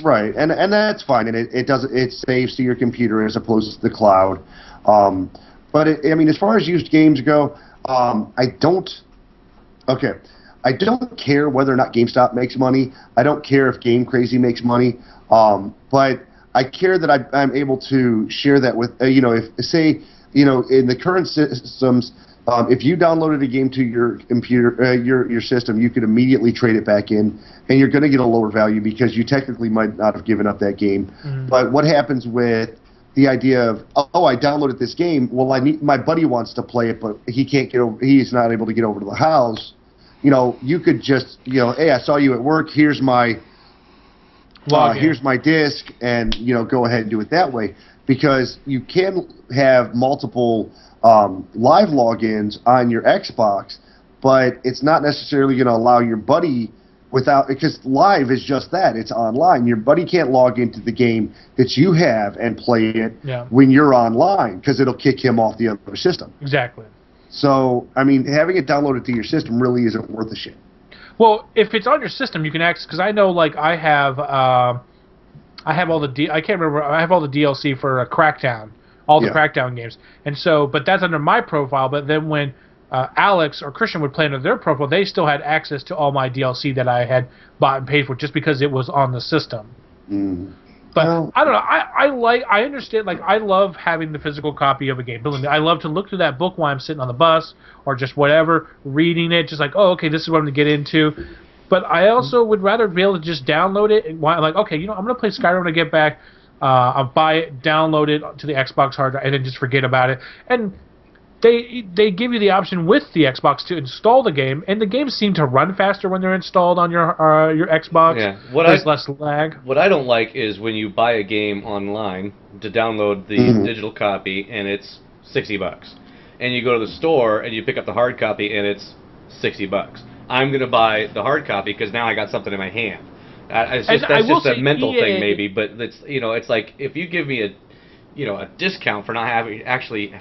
Right, and that's fine, and it saves to your computer as opposed to the cloud. But I mean, as far as used games go, I don't care whether or not GameStop makes money. I don't care if Game Crazy makes money. But I care that I'm able to share that with you know, if say, you know, in the current systems, if you downloaded a game to your computer, your system, you could immediately trade it back in, and you're going to get a lower value because you technically might not have given up that game. But what happens with the idea of, oh, I downloaded this game, well, my buddy wants to play it, but he can't get over, he's not able to get over to the house. You know, you could just, you know, hey, I saw you at work. Here's my disc, and you know, go ahead and do it that way, because you can have multiple live logins on your Xbox, but it's not necessarily going to allow your buddy because live is just that, it's online. Your buddy can't log into the game that you have and play it when you're online, because it'll kick him off the other system. Exactly. So, I mean, having it downloaded to your system really isn't worth a shit. Well, if it's on your system, you can access, because I know, like, I have all the I can't remember. I have all the DLC for Crackdown, all the Crackdown games, and so, but that's under my profile. But then when Alex or Christian would play under their profile, they still had access to all my DLC that I had bought and paid for, just because it was on the system. But I don't know. I understand. Like, I love having the physical copy of a game. Believe me, I love to look through that book while I'm sitting on the bus or just whatever, reading it. Just like, oh, okay, this is what I'm going to get into. But I also would rather be able to just download it. And like, okay, you know, I'm going to play Skyrim when I get back. I'll buy it, download it to the Xbox hard drive, and then just forget about it. And they give you the option with the Xbox to install the game, and the games seem to run faster when they're installed on your Xbox. Yeah, there's less lag. What I don't like is when you buy a game online to download the digital copy, and it's $60, and you go to the store and you pick up the hard copy and it's $60. I'm gonna buy the hard copy because now I got something in my hand. That's just a mental thing, maybe, but it's, you know, it's like if you give me a discount for not having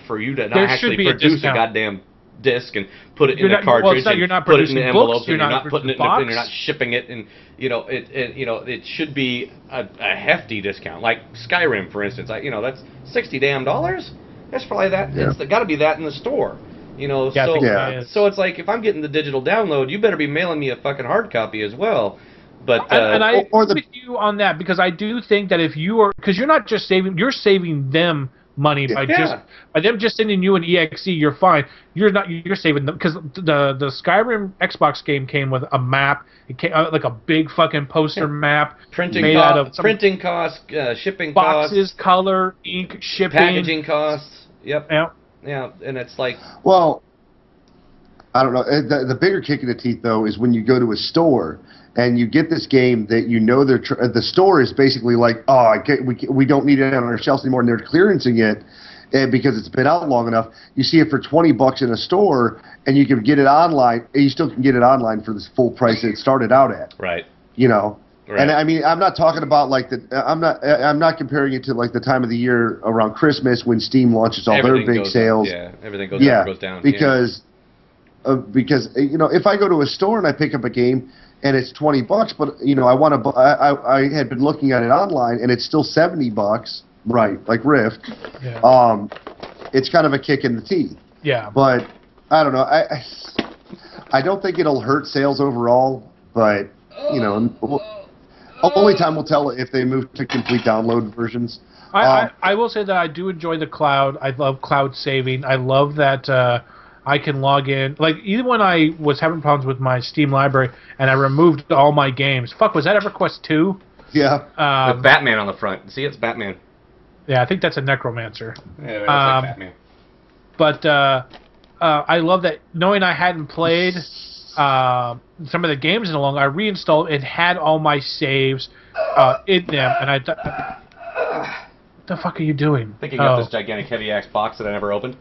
for you to not actually produce a goddamn disc and put it in a cartridge and put it in the envelopes, and you're not putting it in and you're not shipping it, and it should be a hefty discount. Like Skyrim, for instance, that's $60 damn. That's probably that. Yeah. It's got to be that in the store. So it's like, if I'm getting the digital download, you better be mailing me a fucking hard copy as well. But and I agree with you on that, because I do think that if you are, because you're not just saving, you're saving them money by them just sending you an EXE. You're fine. You're saving them, because the Skyrim Xbox game came with a map. It came like a big fucking poster map. Printing costs, shipping boxes, costs, color, ink, shipping, packaging costs. Yep. Yeah, and it's like, well, I don't know. The bigger kick in the teeth, though, is when you go to a store and you get this game that the store is basically like, oh, we don't need it on our shelves anymore, and they're clearancing it, because it's been out long enough. You see it for $20 in a store, and you can get it online. And you still can get it online for this full price that it started out at. Right. You know. Right. And I mean, I'm not talking about like I'm not comparing it to like the time of the year around Christmas when Steam launches all their big sales. Yeah, everything goes up, goes down. Because you know, if I go to a store and I pick up a game and it's $20, but you know, I had been looking at it online and it's still $70, right? Like Rift. Yeah. It's kind of a kick in the teeth. Yeah. But I don't know. I don't think it'll hurt sales overall, but you know. Only time will tell if they move to complete download versions. I will say that I do enjoy the cloud. I love cloud saving. I love that I can log in. Like, even when I was having problems with my Steam library and I removed all my games. Fuck, was that EverQuest 2? Yeah. With Batman on the front. See, it's Batman. Yeah, I think that's a Necromancer. Yeah, it's like Batman. But I love that knowing I hadn't played some of the games in a long, I reinstalled. It had all my saves in them, and I thought, what the fuck are you doing? Picking up this gigantic heavy axe box that I never opened.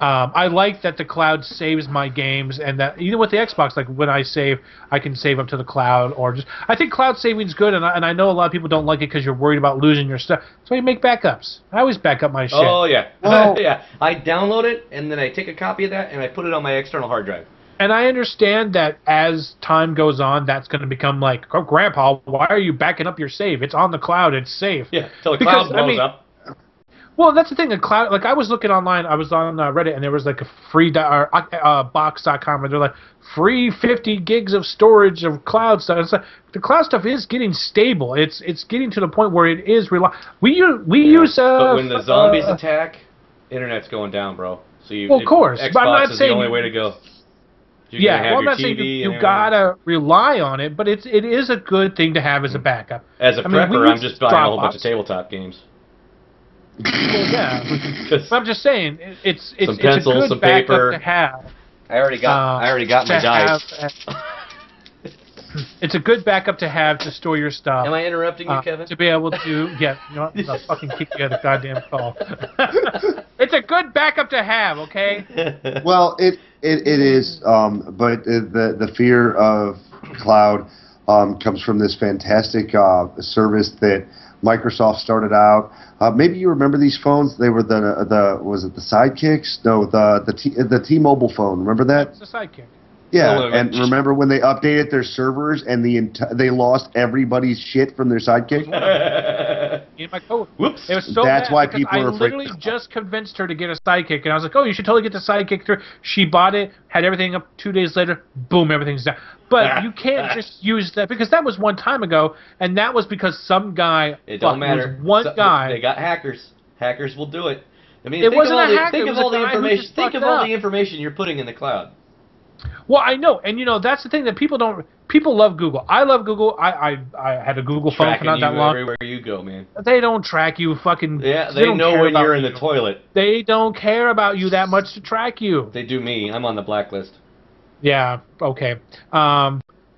I like that the cloud saves my games, and that even with the Xbox, like when I save, I can save up to the cloud, or just I think cloud saving is good, and I know a lot of people don't like it because you're worried about losing your stuff. So you make backups. I always back up my shit. Oh yeah, well, yeah. I download it and then I take a copy of that and I put it on my external hard drive. And I understand that as time goes on, that's going to become like, oh, Grandpa, why are you backing up your save? It's on the cloud. It's safe. Yeah, until the cloud blows up. Well, that's the thing. The cloud, like I was looking online, I was on Reddit, and there was like a free box.com where they're like free 50 gigs of storage of cloud stuff. It's like, the cloud stuff is getting stable. It's getting to the point where it is reliable. We use. But when the zombies attack, internet's going down, bro. So you. Well, of course, Xbox but I'm not is saying the only way to go. I'm not saying you gotta rely on it, but it is a good thing to have as a backup. As a prepper, I'm just buying a whole bunch of tabletop games. Well, yeah, but I'm just saying it's some pencils, a good some backup paper. to have. I already got my dice. It's a good backup to have to store your stuff. Am I interrupting you, Kevin? To be able to, you know what? I'll fucking kick you out of the goddamn call. It's a good backup to have, okay? Well, it is, but the fear of cloud comes from this fantastic service that Microsoft started out. Maybe you remember these phones? They were was it the Sidekicks? No, the T-Mobile phone. Remember that? It's the Sidekick. Yeah, and remember when they updated their servers and they lost everybody's shit from their Sidekick? In my code. Whoops. It was so That's bad why because people are I afraid. literally just convinced her to get a Sidekick, and I was like, oh, you should totally get the Sidekick through. She bought it, had everything up 2 days later, boom, everything's down. But you can't just use that, because that was one time ago, and that was because some guy... It don't matter. Guy... They got hackers. Hackers will do it. I mean, Think of all the information you're putting in the cloud. Well, I know, and you know that's the thing that people don't. People love Google. I love Google. I had a Google phone for not that long. Everywhere you go, man. They don't track you, fucking. Yeah, they know when you're in the toilet. They don't care about you that much to track you. They do me. I'm on the blacklist. Yeah. Okay.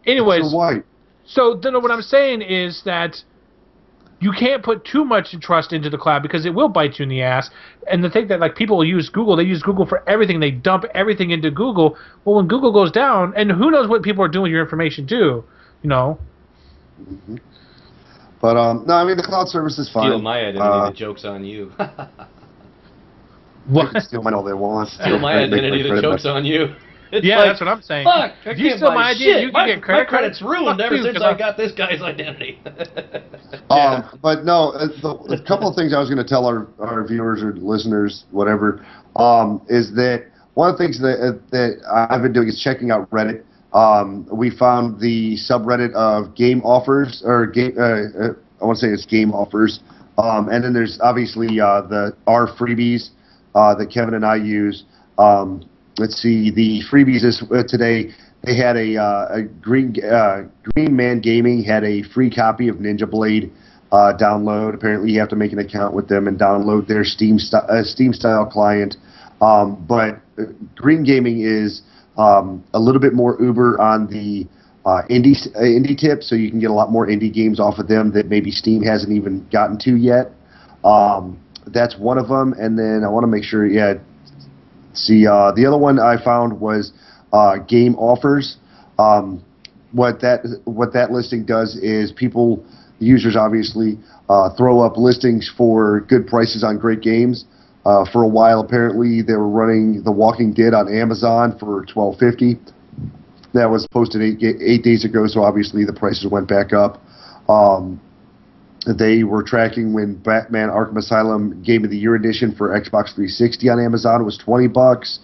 Anyways. So white. So then what I'm saying is that you can't put too much trust into the cloud because it will bite you in the ass. And the thing that like people use Google, they use Google for everything. They dump everything into Google. Well, when Google goes down, and who knows what people are doing with your information too, you know. Mm-hmm. But no, I mean the cloud service is fine. Steal my identity. The joke's on you. What? Steal mine all they want. Steal my identity. The joke's on you. It's yeah, like, that's what I'm saying. Fuck, if you steal my idea, you can get credit. My credit's ruined ever since I got this guy's identity. But no, a couple of things I was going to tell our viewers or listeners, whatever, is that one of the things that I've been doing is checking out Reddit. We found the subreddit of game offers, or game. I want to say it's game offers, and then there's obviously our freebies that Kevin and I use. Let's see, the freebies today. They had a Green Man Gaming had a free copy of Ninja Blade download. Apparently, you have to make an account with them and download their Steam style client. But Green Gaming is a little bit more uber on the indie tip, so you can get a lot more indie games off of them that maybe Steam hasn't even gotten to yet. That's one of them, and then I want to make sure. Yeah, see, the other one I found was Game Offers. What that listing does is users obviously throw up listings for good prices on great games. For a while, apparently, they were running The Walking Dead on Amazon for $12.50. That was posted 8 days ago, so obviously the prices went back up. They were tracking when Batman Arkham Asylum Game of the Year edition for Xbox 360 on Amazon. It was $20.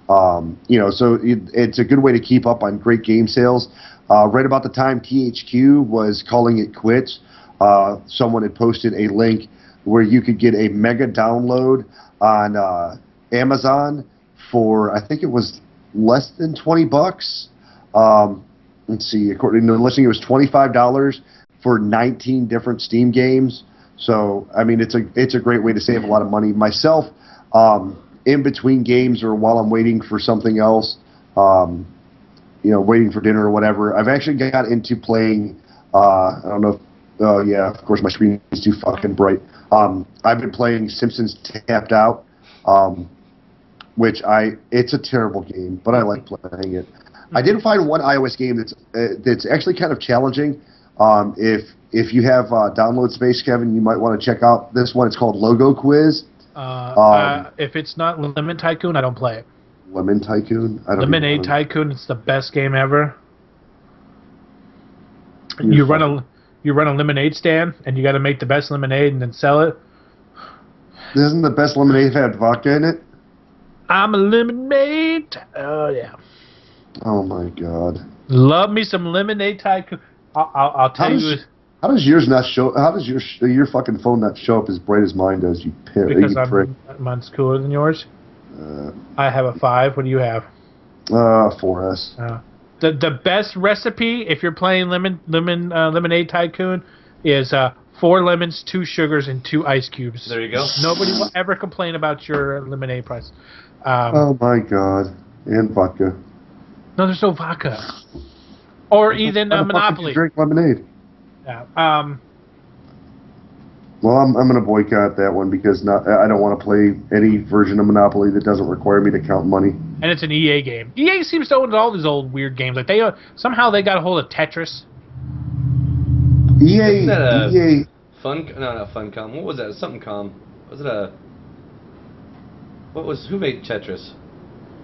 So it's a good way to keep up on great game sales. Right about the time THQ was calling it quits, someone had posted a link where you could get a mega download on Amazon for, I think it was less than $20. Let's see, according to the listing, it was $25 for 19 different Steam games. So, I mean, it's a great way to save a lot of money. Myself, in between games or while I'm waiting for something else, waiting for dinner or whatever, I've actually got into playing, I don't know if, yeah, of course my screen is too fucking bright. I've been playing Simpsons Tapped Out, it's a terrible game, but I like playing it. I did find one iOS game that's actually kind of challenging. If you have download space, Kevin, you might want to check out this one. It's called Logo Quiz. If it's not Lemon Tycoon, I don't play it. Lemon Tycoon? Lemonade Tycoon, it's the best game ever. You run a lemonade stand, and you got to make the best lemonade and then sell it. Doesn't the best lemonade have vodka in it? I'm a lemonade. Oh yeah. Oh my god. Love me some Lemonade Tycoon. I'll tell you. How does yours not show? How does your fucking phone not show up as bright as mine does? You because mine's cooler than yours. I have a 5. What do you have? 4S. The best recipe if you're playing Lemonade Tycoon is 4 lemons, 2 sugars, and 2 ice cubes. There you go. Nobody will ever complain about your lemonade price. Oh my god! And vodka. No, there's no vodka. Or even Monopoly. Drink lemonade. Yeah. Well, I'm going to boycott that one because I don't want to play any version of Monopoly that doesn't require me to count money. And it's an EA game. EA seems to own all these old weird games. Like somehow they got a hold of Tetris. EA. Not Funcom. What was that? Something com. Was it who made Tetris?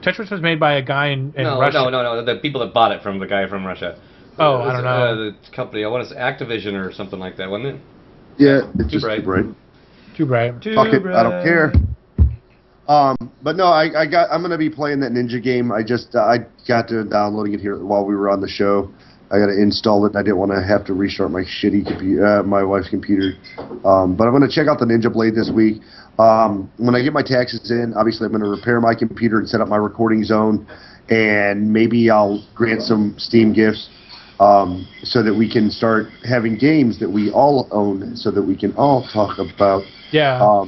Tetris was made by a guy in Russia. No. The people that bought it from the guy from Russia. Oh, I don't know. The company, I want to say Activision or something like that, wasn't it? Yeah, it's just too bright. Too bright. Fuck it, I don't care. But no, I'm gonna be playing that Ninja game. I got to downloading it here while we were on the show. I got to install it. I didn't want to have to restart my shitty computer, my wife's computer. But I'm gonna check out the Ninja Blade this week. When I get my taxes in, obviously I'm gonna repair my computer and set up my recording zone, and maybe I'll grant some Steam gifts. So that we can start having games that we all own, so that we can all talk about. Yeah.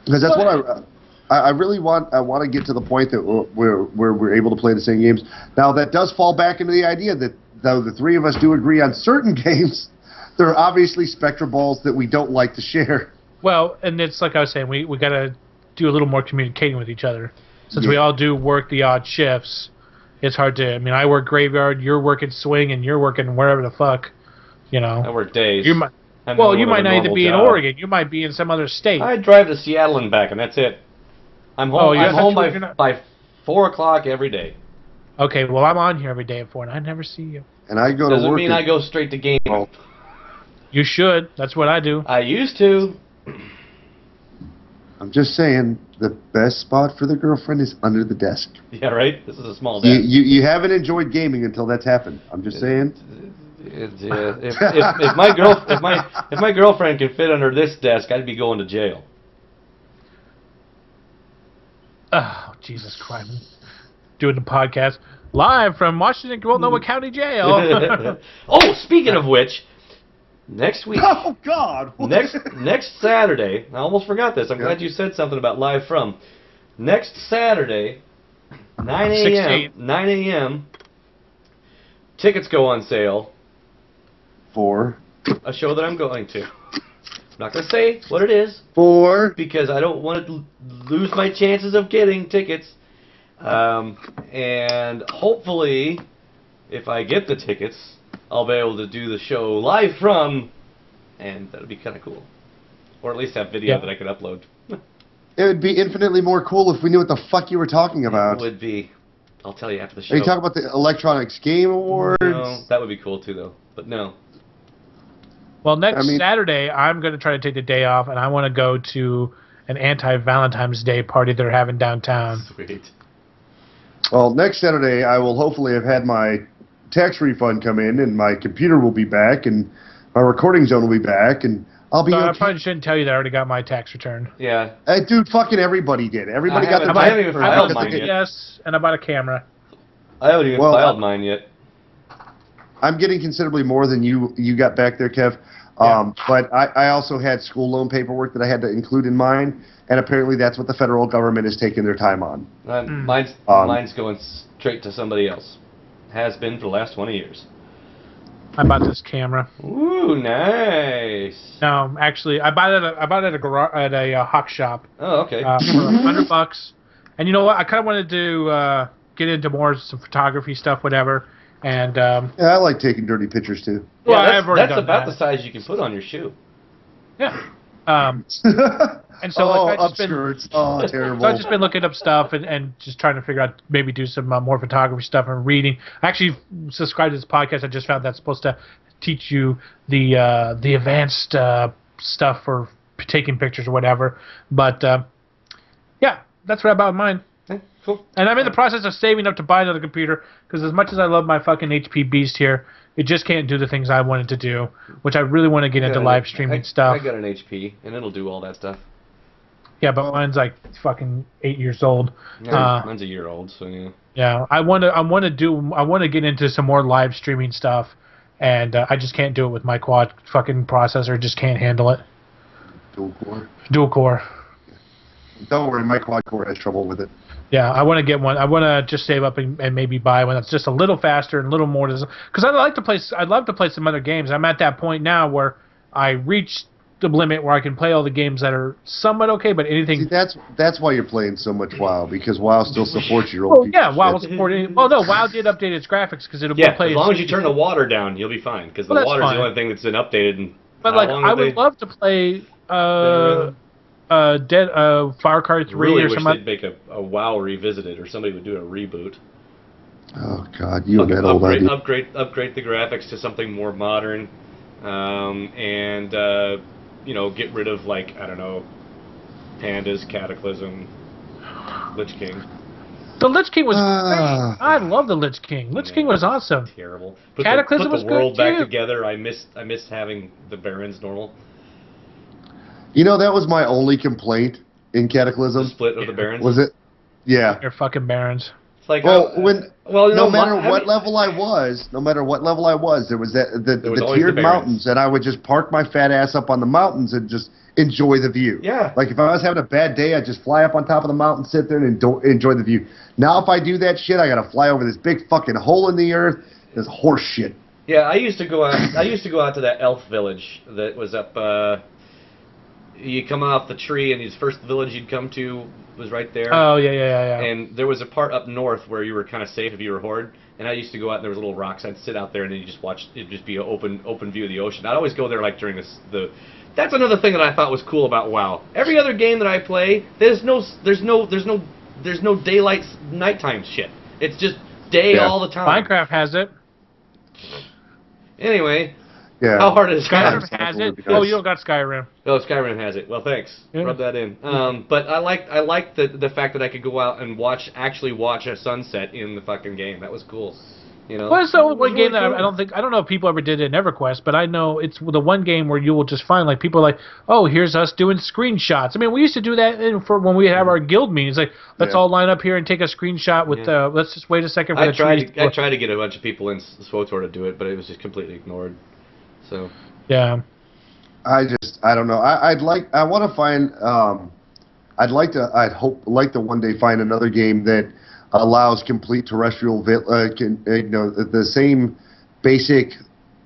Because that's what I really want. I want to get to the point that we're able to play the same games. Now that does fall back into the idea that though the three of us do agree on certain games, there are obviously Spectra balls that we don't like to share. Well, and it's like I was saying, we got to do a little more communicating with each other, since we all do work the odd shifts. It's hard to. I mean, I work graveyard, you're working swing, and you're working wherever the fuck, I work days. You might not even be in Oregon. You might be in some other state. I drive to Seattle and back, and that's it. I'm home. I'm home by 4 o'clock every day. Okay, well, I'm on here every day at 4, and I never see you. And I go to work. Doesn't mean I go straight to game. You should. That's what I do. I used to. I'm just saying, the best spot for the girlfriend is under the desk. Yeah, right? This is a small desk. You haven't enjoyed gaming until that's happened. I'm just saying. If my girlfriend can fit under this desk, I'd be going to jail. Oh, Jesus Christ. Doing the podcast live from Washington, Multnomah County Jail. Oh, speaking of which, next week. Oh God! Next Saturday. I almost forgot this. I'm glad you said something about live from. Next Saturday, 9 a.m. 9 a.m. Tickets go on sale for a show that I'm going to. not going to say what it is. For? Because I don't want to lose my chances of getting tickets. And hopefully, if I get the tickets, I'll be able to do the show live from, and that would be kind of cool. Or at least have video that I could upload. It would be infinitely more cool if we knew what the fuck you were talking about. It would be. I'll tell you after the show. Are you talking about the Electronics Game Awards? No, that would be cool too, though. But no. Well, next Saturday, I'm going to try to take the day off, and I want to go to an anti-Valentine's Day party they're having downtown. Sweet. Well, next Saturday, I will hopefully have had my tax refund come in, and my computer will be back, and my recording zone will be back, and I'll be okay. I probably shouldn't tell you that I already got my tax return. Yeah. Dude, fucking everybody did. Everybody got the I haven't even filed mine yet. Yes, and I bought a camera. I haven't even filed mine yet. I'm getting considerably more than you got back there, Kev. But I also had school loan paperwork that I had to include in mine, and apparently that's what the federal government is taking their time on. Mine's going straight to somebody else. Has been for the last 20 years. I bought this camera. Ooh, nice. No, actually, I bought it at a Hawk Shop. Oh, okay. For $100. And you know what? I kind of wanted to get into more some photography stuff, whatever. And yeah, I like taking dirty pictures too. Well, yeah, that's about that. The size you can put on your shoe. Yeah. And so like upskirts. Terrible. So I've just been looking up stuff and just trying to figure out maybe do some more photography stuff and reading. I actually subscribed to this podcast. I just found that's supposed to teach you the advanced stuff for taking pictures or whatever. But yeah, that's what about mine. Okay, cool. And I'm in the process of saving up to buy another computer because as much as I love my fucking HP Beast here, it just can't do the things I wanted to do, which I really want to get into live streaming stuff. I got an HP, and it'll do all that stuff. Yeah, but mine's like fucking 8 years old. Yeah, mine's a year old, so yeah. Yeah, I want to get into some more live streaming stuff, and I just can't do it with my quad fucking processor. Just can't handle it. Dual core. Don't worry, my quad core has trouble with it. Yeah, I want to get one. I want to just save up and maybe buy one that's just a little faster and a little more. Because I'd love to play some other games. I'm at that point now where I reached the limit where I can play all the games that are somewhat okay, but anything. See, that's why you're playing so much WoW, because WoW still supports your old. Yeah, WoW will support it. Well, no, WoW did update its graphics because it'll play. As long as you turn the water down, you'll be fine. Because the water's the only thing that's been updated. But like, I would love to play Fire Card 3 really or something. Wish they'd make a WoW Revisited, or somebody would do a reboot. Oh God, you and that old idea. Upgrade the graphics to something more modern, and get rid of, like, I don't know, Pandas, Cataclysm, Lich King. The Lich King was great. I love the Lich King. Lich King was awesome. Terrible. Cataclysm was good too. Put the world back together. I missed having the Barons normal. You know, that was my only complaint in Cataclysm. The split of the Barons? Was it? Yeah. They're fucking Barons. It's like, no matter what level I was, there was the tiered mountains, and I would just park my fat ass up on the mountains and just enjoy the view. Yeah. Like, if I was having a bad day, I'd just fly up on top of the mountain, sit there, and enjoy the view. Now, if I do that shit, I gotta fly over this big fucking hole in the earth. This horse shit. Yeah, I used to go out to that elf village that was up. You come off the tree, and the first village you'd come to was right there. Oh, yeah. And there was a part up north where you were kind of safe if you were Horde. And I used to go out, and there was little rocks. I'd sit out there, and then you just watch. It'd just be an open view of the ocean. I'd always go there like during That's another thing that I thought was cool about WoW. Every other game that I play, there's no daylight nighttime shit. It's just day all the time. Minecraft has it. Anyway. Yeah. How hard is Skyrim has it? Oh, you don't got Skyrim. Oh, Skyrim has it. Well, thanks. Yeah. Rub that in. But I liked the fact that I could go out and actually watch a sunset in the fucking game. That was cool. You know. Well, it's the only one game that I don't know if people ever did it in EverQuest, but I know it's the one game where you will just find like people are like, oh, here's us doing screenshots. I mean, we used to do that for when we have our guild meetings. Like, let's all line up here and take a screenshot with. Let's just wait a second for the trees. I tried to get a bunch of people in SWTOR to do it, but it was just completely ignored. So. Yeah. I don't know. I'd like to one day find another game that allows complete terrestrial, the same basic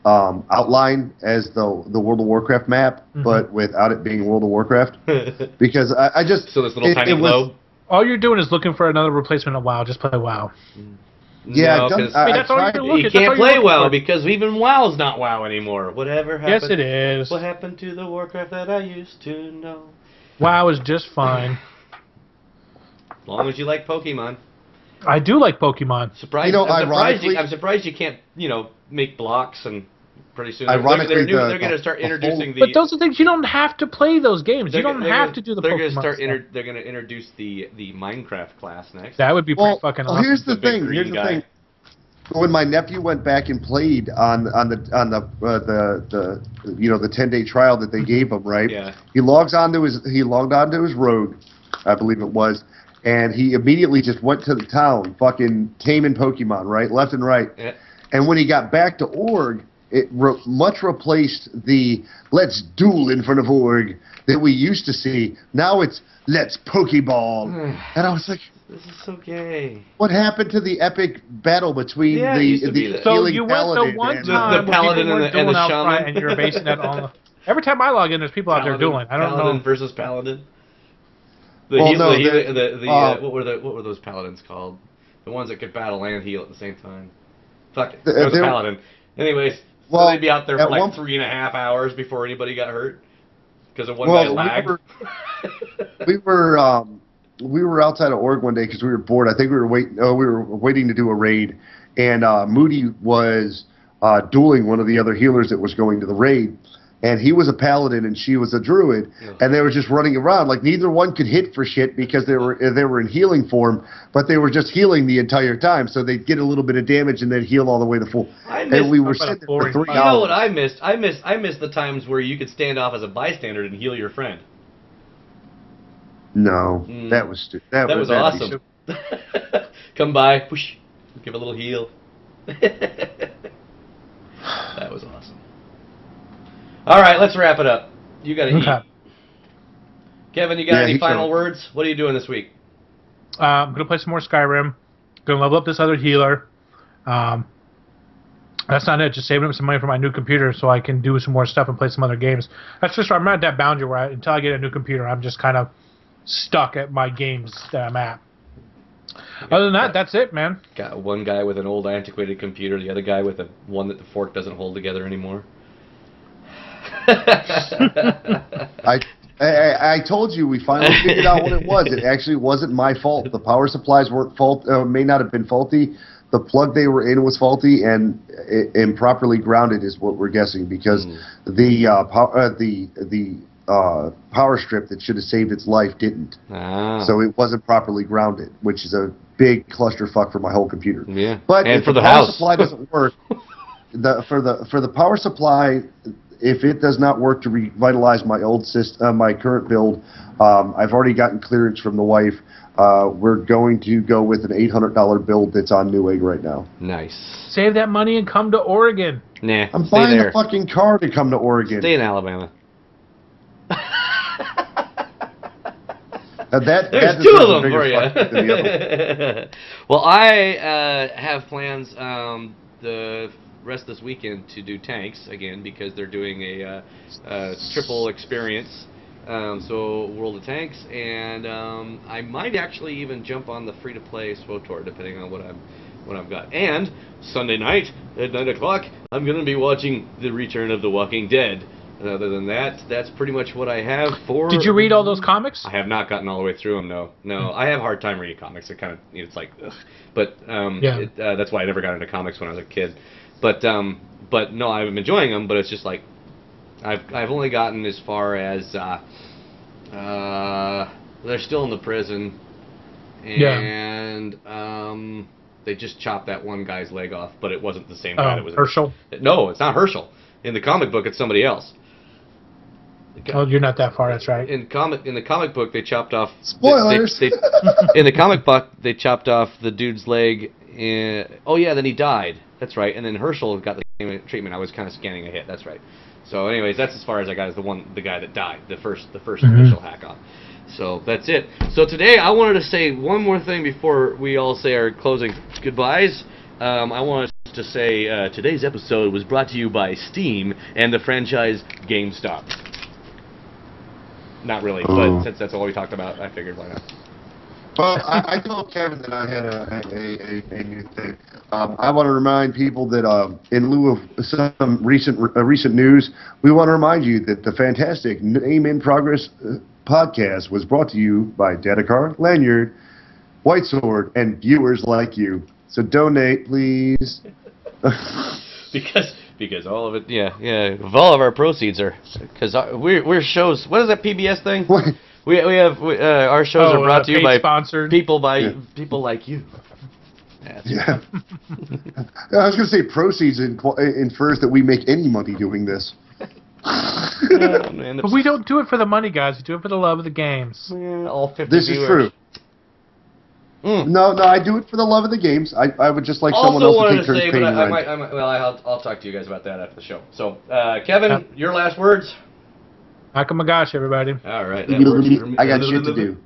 outline as the World of Warcraft map, but without it being World of Warcraft. Because I just so this little tiny globe. All you're doing is looking for another replacement of WoW. Just play WoW. Yeah, no, that's all you're looking. You can't play WoW because even WoW's not WoW anymore. Whatever happened? Yes, it is. What happened to the Warcraft that I used to know? WoW is just fine. As long as you like Pokemon. I do like Pokemon. Surprised, I'm surprised you can't, make blocks and pretty soon they're going to start introducing the. But those are things you don't have to play those games. You don't have to do the. They're going to start. They're going to introduce the Minecraft class next. That would be pretty fucking awesome. Here's the thing. When my nephew went back and played on the 10-day trial that they gave him, right? Yeah. He logged onto his rogue, I believe it was, and he immediately just went to the town, fucking taming Pokemon, right, left and right. Yeah. And when he got back to Org, it much replaced the "let's duel in front of Org" that we used to see. Now it's "let's Pokeball," and I was like, "This is so gay." What happened to the epic battle between the healing paladin? So you went the one time the paladin and the shaman, and you're basing that on. Every time I log in, there's people out there dueling. I don't know. Paladin versus paladin. What were those paladins called? The ones that could battle and heal at the same time. Fuck it. It was a paladin. Anyways, so they'd be out there for like 3.5 hours before anybody got hurt because of one guy lagged. We were outside of Org one day because we were bored. I think we were waiting to do a raid, and Moody was dueling one of the other healers that was going to the raid. And he was a paladin and she was a druid, and they were just running around like neither one could hit for shit because they were in healing form, but they were just healing the entire time, so they'd get a little bit of damage and they'd heal all the way to full. And we were sitting there for 3 hours. You know what I missed? I missed the times where you could stand off as a bystander and heal your friend. No, that was stupid. That was awesome. Come by, whoosh, give a little heal. That was awesome. All right, let's wrap it up. You got to eat. Kevin, you got any final words? What are you doing this week? I'm going to play some more Skyrim. Going to level up this other healer. That's not it. Just saving up some money for my new computer so I can do some more stuff and play some other games. That's just I'm at that boundary where until I get a new computer, I'm just kind of stuck at my games that I'm at. Other than that, that's it, man. Got one guy with an old antiquated computer, the other guy with one that the fork doesn't hold together anymore. I told you we finally figured out what it was. It actually wasn't my fault. The power supplies weren't may not have been faulty. The plug they were in was faulty and improperly grounded is what we're guessing because the power strip that should have saved its life didn't. So it wasn't properly grounded, which is a big clusterfuck for my whole computer. Yeah. But and if for the the power house. supply doesn't work, for the power supply, if it does not work to revitalize my old system, my current build, I've already gotten clearance from the wife. We're going to go with an $800 build that's on Newegg right now. Nice. Save that money and come to Oregon. Nah, I'm buying the fucking car to come to Oregon. Stay in Alabama. There's two of them for you. Well, I have plans the rest of this weekend to do tanks again because they're doing a triple experience. So World of Tanks, and I might actually even jump on the free-to-play SWTOR depending on what I've got. And Sunday night at 9 o'clock, I'm going to be watching The Return of the Walking Dead. And other than that, that's pretty much what I have for. Did you read all those comics? I have not gotten all the way through them. No. I have a hard time reading comics. It kind of it's like, ugh. But that's why I never got into comics when I was a kid. But no, I'm enjoying them. But it's just like I've only gotten as far as they're still in the prison, and they just chopped that one guy's leg off, but it wasn't the same guy that was Herschel. No, it's not Herschel. In the comic book, it's somebody else. Oh, you're not that far. That's right. In the comic book, they chopped off. Spoilers. In the comic book, they chopped off the dude's leg. Then he died. That's right. And then Herschel got the same treatment. I was kind of scanning ahead. That's right. So, anyways, that's as far as I got as the guy that died, the first initial hack on. So that's it. So today, I wanted to say one more thing before we all say our closing goodbyes. I want to to say today's episode was brought to you by Steam and the franchise GameStop. Not really, but since that's all we talked about, I figured why not. Well, I told Kevin that I had a new thing. I want to remind people that in lieu of some recent news, we want to remind you that the fantastic Name in Progress podcast was brought to you by Dedekar, Lanyard, White Sword, and viewers like you. So donate, please. Because all of it, all of our proceeds are because we're shows. What is that PBS thing? We have our shows are brought to you by sponsored. people like you. Yeah. I was going to say proceeds infers that we make any money doing this. But we don't do it for the money, guys. We do it for the love of the games. Yeah, all 50 this viewers. Is true. No, I do it for the love of the games. I would just like someone else to take turns paying rent. I'll talk to you guys about that after the show. So, Kevin, your last words? Nakamagashi, everybody. All right. I got shit to do.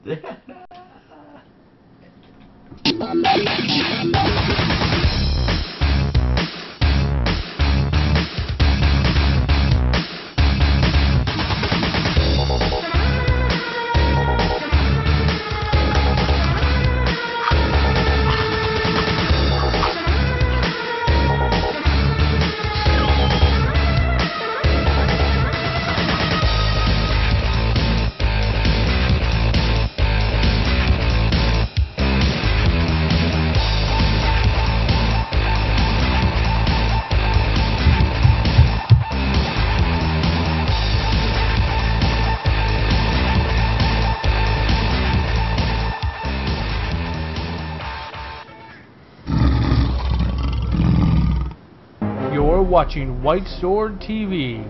You're watching White Sword TV.